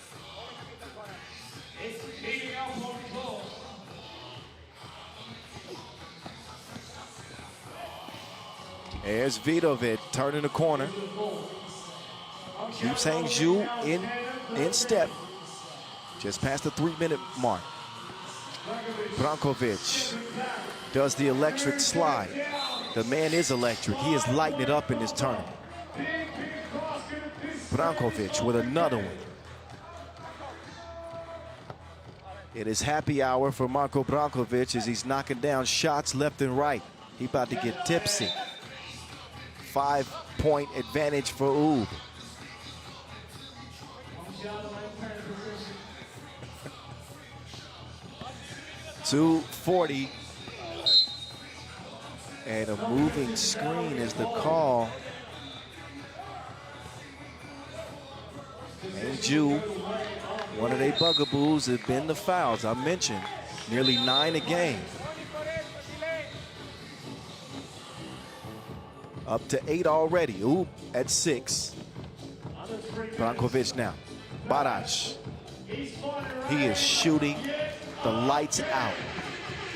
There's Vidovic turning the corner. Keeps Hangzhou in step. Just past the 3-minute mark. Brankovic does the electric slide. The man is electric. He is lighting it up in this tournament. Brankovic with another one. It is happy hour for Marko Brankovic as he's knocking down shots left and right. He about to get tipsy. 5-point advantage for Ub. .240. And a moving screen is the call. Hangzhou, one of their bugaboos have been the fouls. I mentioned nearly 9 a game. Up to 8 already. Ub at 6. Brankovic now. Baraj. He is shooting the lights out.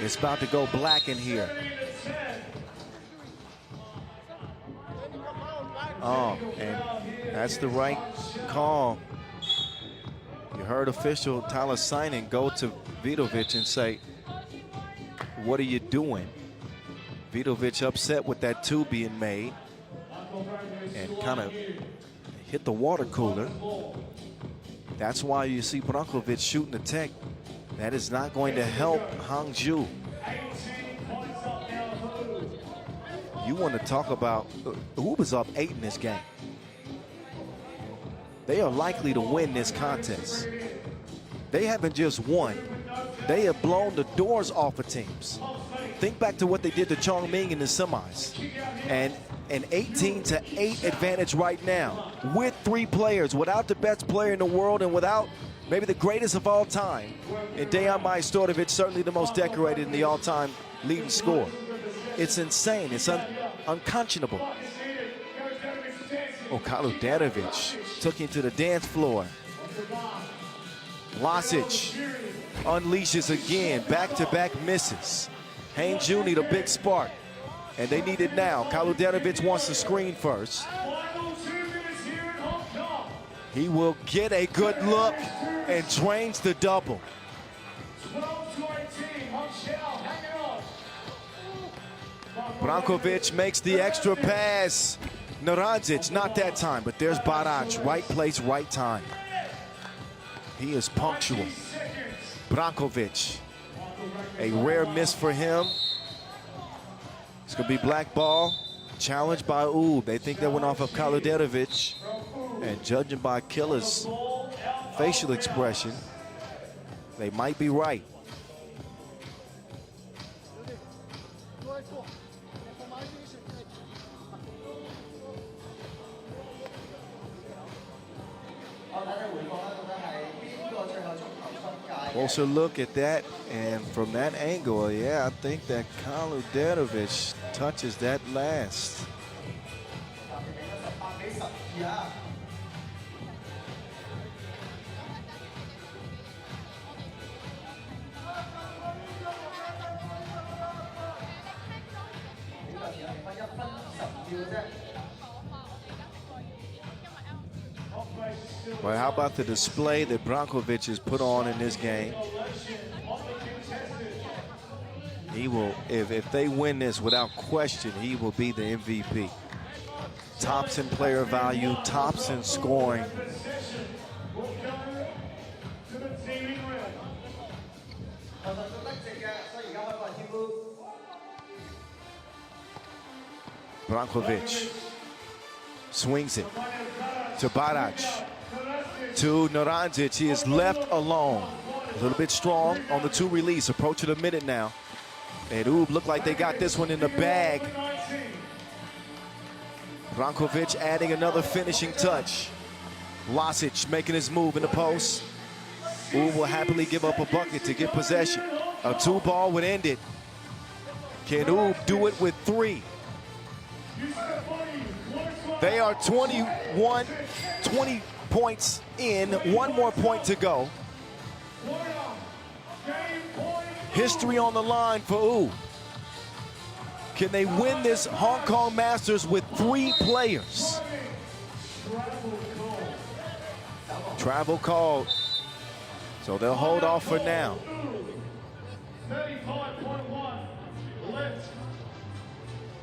It's about to go black in here. Oh, and that's the right call. You heard official Tyler Synan go to Vidovic and say, "What are you doing?" Vidovic upset with that 2 being made and kind of hit the water cooler. That's why you see Brankovic shooting the tech That is not going to help Hangzhou. You want to talk about who was up 8 in this game. They are likely to win this contest. They haven't just won. They have blown the doors off of teams. Think back to what they did to Chongming in the semis. And an 18-8 advantage right now with 3 players, without the best player in the world and without maybe the greatest of all time. And Dejan Majstorovic, certainly the most decorated in the all-time leading scorer. It's insane. It's unconscionable. Oh, Kandava took him to the dance floor. Lasic unleashes again. Back-to-back misses. Hangzhou need a big spark, and they need it now. Kandava wants to screen first. He will get a good look and drains the double. Brankovic makes the extra pass. Naranjic, not that time, but there's Barac. Right place, right time. He is punctual. Brankovic, a rare miss for him. It's going to be black ball. Challenged by Oob. They think that went off of Kandava. And judging by Killer's facial expression, they might be right. Closer look at that, and from that angle, yeah, I think that Kandava touches that last. Well, how about the display that Brankovic has put on in this game? He will, if they win this without question, he will be the MVP. Tops in player value, tops in scoring. Brankovic swings it to Barac. To Naranjic, he is left alone. A little bit strong on the 2 release, approaching a minute now. And Oob looked like they got this one in the bag. Brankovic adding another finishing touch. Lasic making his move in the post. Oob will happily give up a bucket to get possession. A 2-ball would end it. Can Oob do it with 3? They are 20 points in, 1 more point to go. History on the line for Oob. Can they win this Hong Kong Masters with 3 players? Travel called, so they'll hold off for now. 35.1 left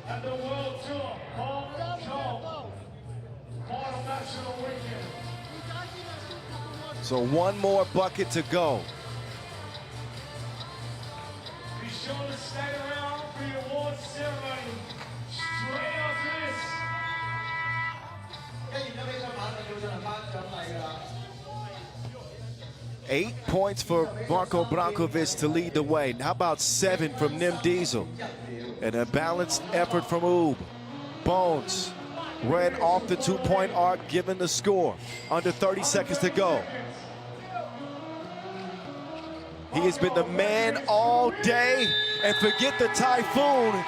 at the World Tour Hong Kong. Final national weekend. So 1 more bucket to go. Be sure to stay around for the awards ceremony. Straight after this. 8 points for Marko Brankovic to lead the way. How about 7 from Nim Diesel? And a balanced effort from Oob. Bones ran off the 2-point arc, given the score. Under 30 seconds to go. He has been the man all day, and forget the typhoon.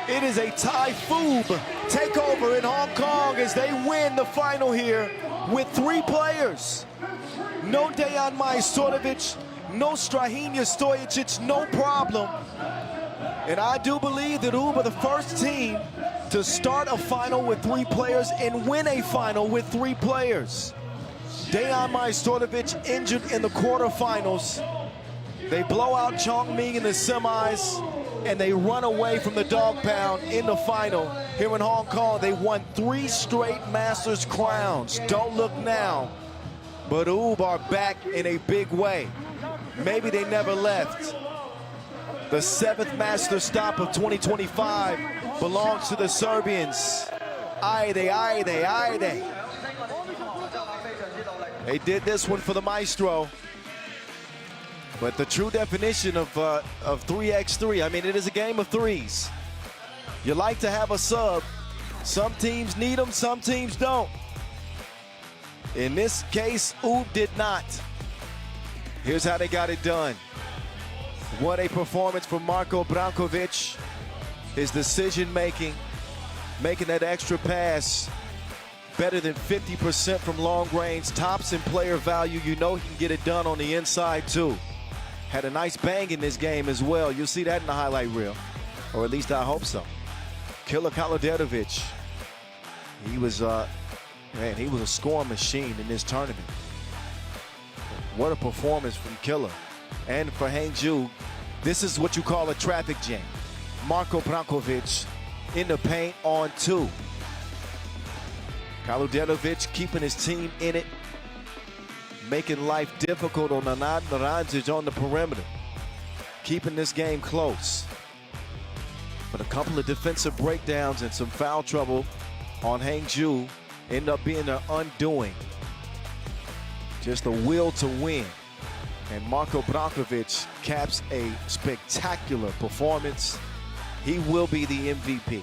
It is a typhoon takeover in Hong Kong as they win the final here with 3 players. No Dejan Majstorovic, no Strahinja Stojicic, no problem. And I do believe that Oob are the first team to start a final with 3 players and win a final with 3 players. Dejan Majstorovic injured in the quarterfinals. They blow out Chongming in the semis, and they run away from the dog pound in the final. Here in Hong Kong, they won 3 straight Masters crowns. Don't look now, but Oob are back in a big way. maybe they never left. The 7th master stop of 2025 belongs to the Serbians. Aye, they. They did this one for the maestro. But the true definition of 3x3, I mean, it is a game of threes. You like to have a sub. Some teams need them, some teams don't. In this case, Oob did not. Here's how they got it done. What a performance from Marko Brankovic. His decision-making, making that extra pass, better than 50% from long range, tops in player value. You know he can get it done on the inside too. Had a nice bang in this game as well. You'll see that in the highlight reel, or at least I hope so. Killer Kaladerovic, he was a scoring machine in this tournament. What a performance from Killer. And for Hangzhou, this is what you call a traffic jam. Marko Brankovic in the paint on 2. Kaladerovic keeping his team in it, making life difficult on Anad Naranjic on the perimeter, keeping this game close. But a couple of defensive breakdowns and some foul trouble on Hangzhou end up being their undoing. Just the will to win. And Marko Brankovic caps a spectacular performance. He will be the MVP.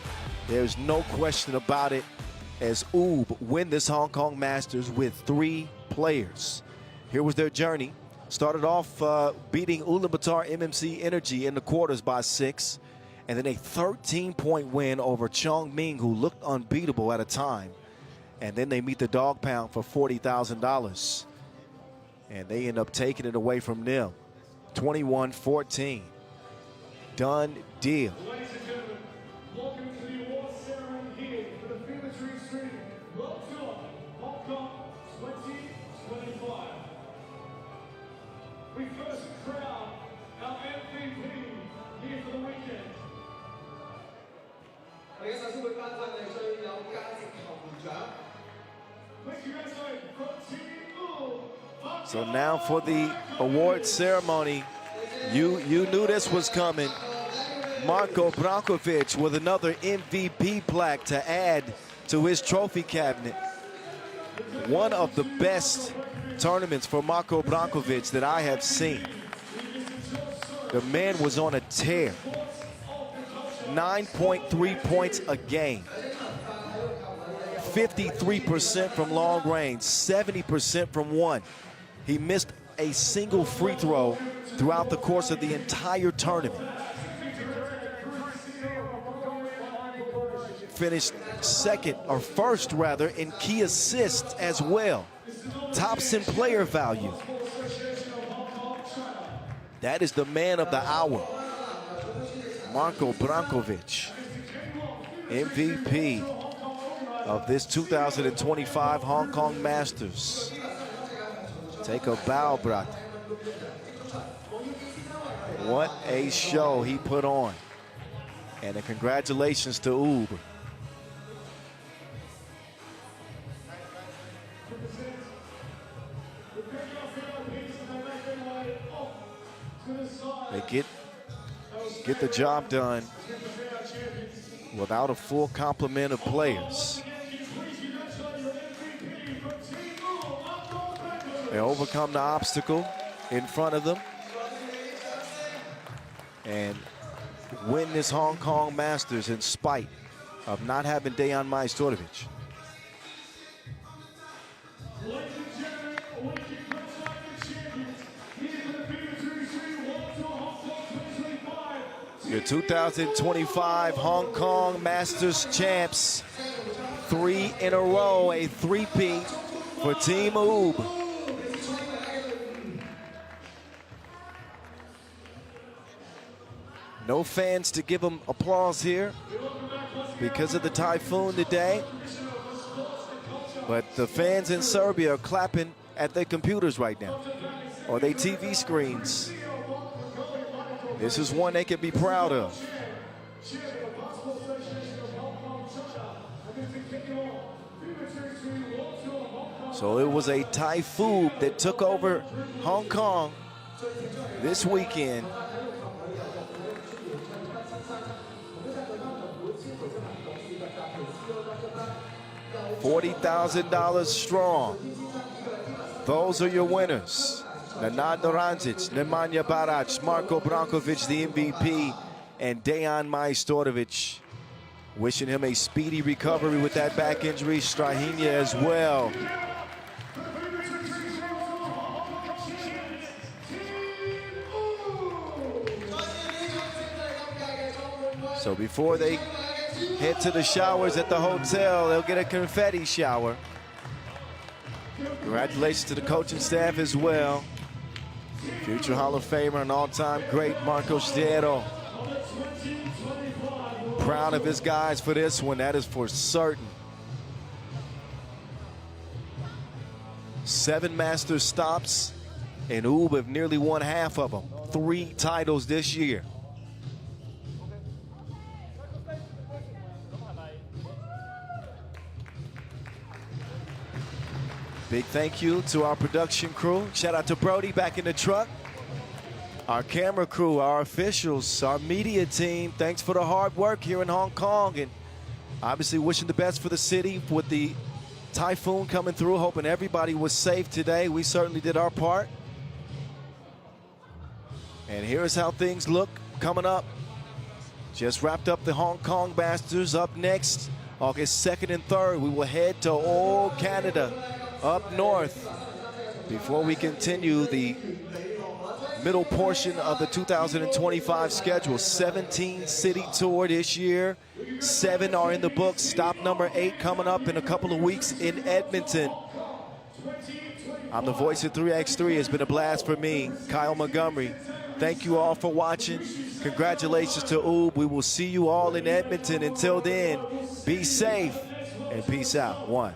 There's no question about it, as Oob win this Hong Kong Masters with 3 players. Here was their journey. Started off beating Ulaanbaatar MMC Energy in the quarters by 6. And then a 13-point win over Chongming, who looked unbeatable at a time. And then they meet the dog pound for $40,000. And they end up taking it away from them. 21-14. Done deal. Ladies and gentlemen, welcome to the award ceremony here for the FIBA World Tour Hong Kong 2025. We first crown our MVP here for the weekend. 我哋嘅首先會頒發我哋最有價值球員獎。 Please congratulate from Team Oob. So now for the award ceremony, you knew this was coming. Marko Brankovic with another MVP plaque to add to his trophy cabinet. One of the best tournaments for Marko Brankovic that I have seen. The man was on a tear. 9.3 points a game. 53% from long range, 70% from 1. He missed a single free throw throughout the course of the entire tournament. Finished first in key assists as well. Tops in player value. That is the man of the hour. Marko Brankovic, MVP of this 2025 Hong Kong Masters. Take a bow, brother. What a show he put on. And a congratulations to Oob. They get the job done without a full complement of players. They overcome the obstacle in front of them and win this Hong Kong Masters in spite of not having Dejan Majstorovic. Your 2025 Hong Kong Masters champs. 3 in a row, a three-peat for Team Oob. No fans to give them applause here because of the typhoon today. But the fans in Serbia are clapping at their computers right now, or their TV screens. This is one they can be proud of. So it was a typhoon that took over Hong Kong this weekend. $40,000 strong. Those are your winners. Nenad Dorancic, Nemanja Barac, Marko Brankovic, the MVP, and Dejan Majstorovic. Wishing him a speedy recovery with that back injury. Strahinja as well. So before they head to the showers at the hotel, they'll get a confetti shower. Congratulations to the coaching staff as well. Future Hall of Famer and all-time great Marco Stiero. Proud of his guys for this one, that is for certain. 7 Masters stops, and Oob have nearly won half of them. 3 titles this year. Big thank you to our production crew. Shout out to Brody back in the truck. Our camera crew, our officials, our media team. Thanks for the hard work here in Hong Kong. And obviously wishing the best for the city with the typhoon coming through. Hoping everybody was safe today. We certainly did our part. And here's how things look coming up. Just wrapped up the Hong Kong Masters. Up next, August 2nd and 3rd, we will head to Old Canada up north before we continue the middle portion of the 2025 schedule. 17 city tour this year. 7 are in the books. Stop number 8 coming up in a couple of weeks in Edmonton. I'm the voice of 3x3. It's been a blast for me, Kyle Montgomery. Thank you all for watching. Congratulations to Oob. We will see you all in Edmonton. Until then, be safe and peace out. 1.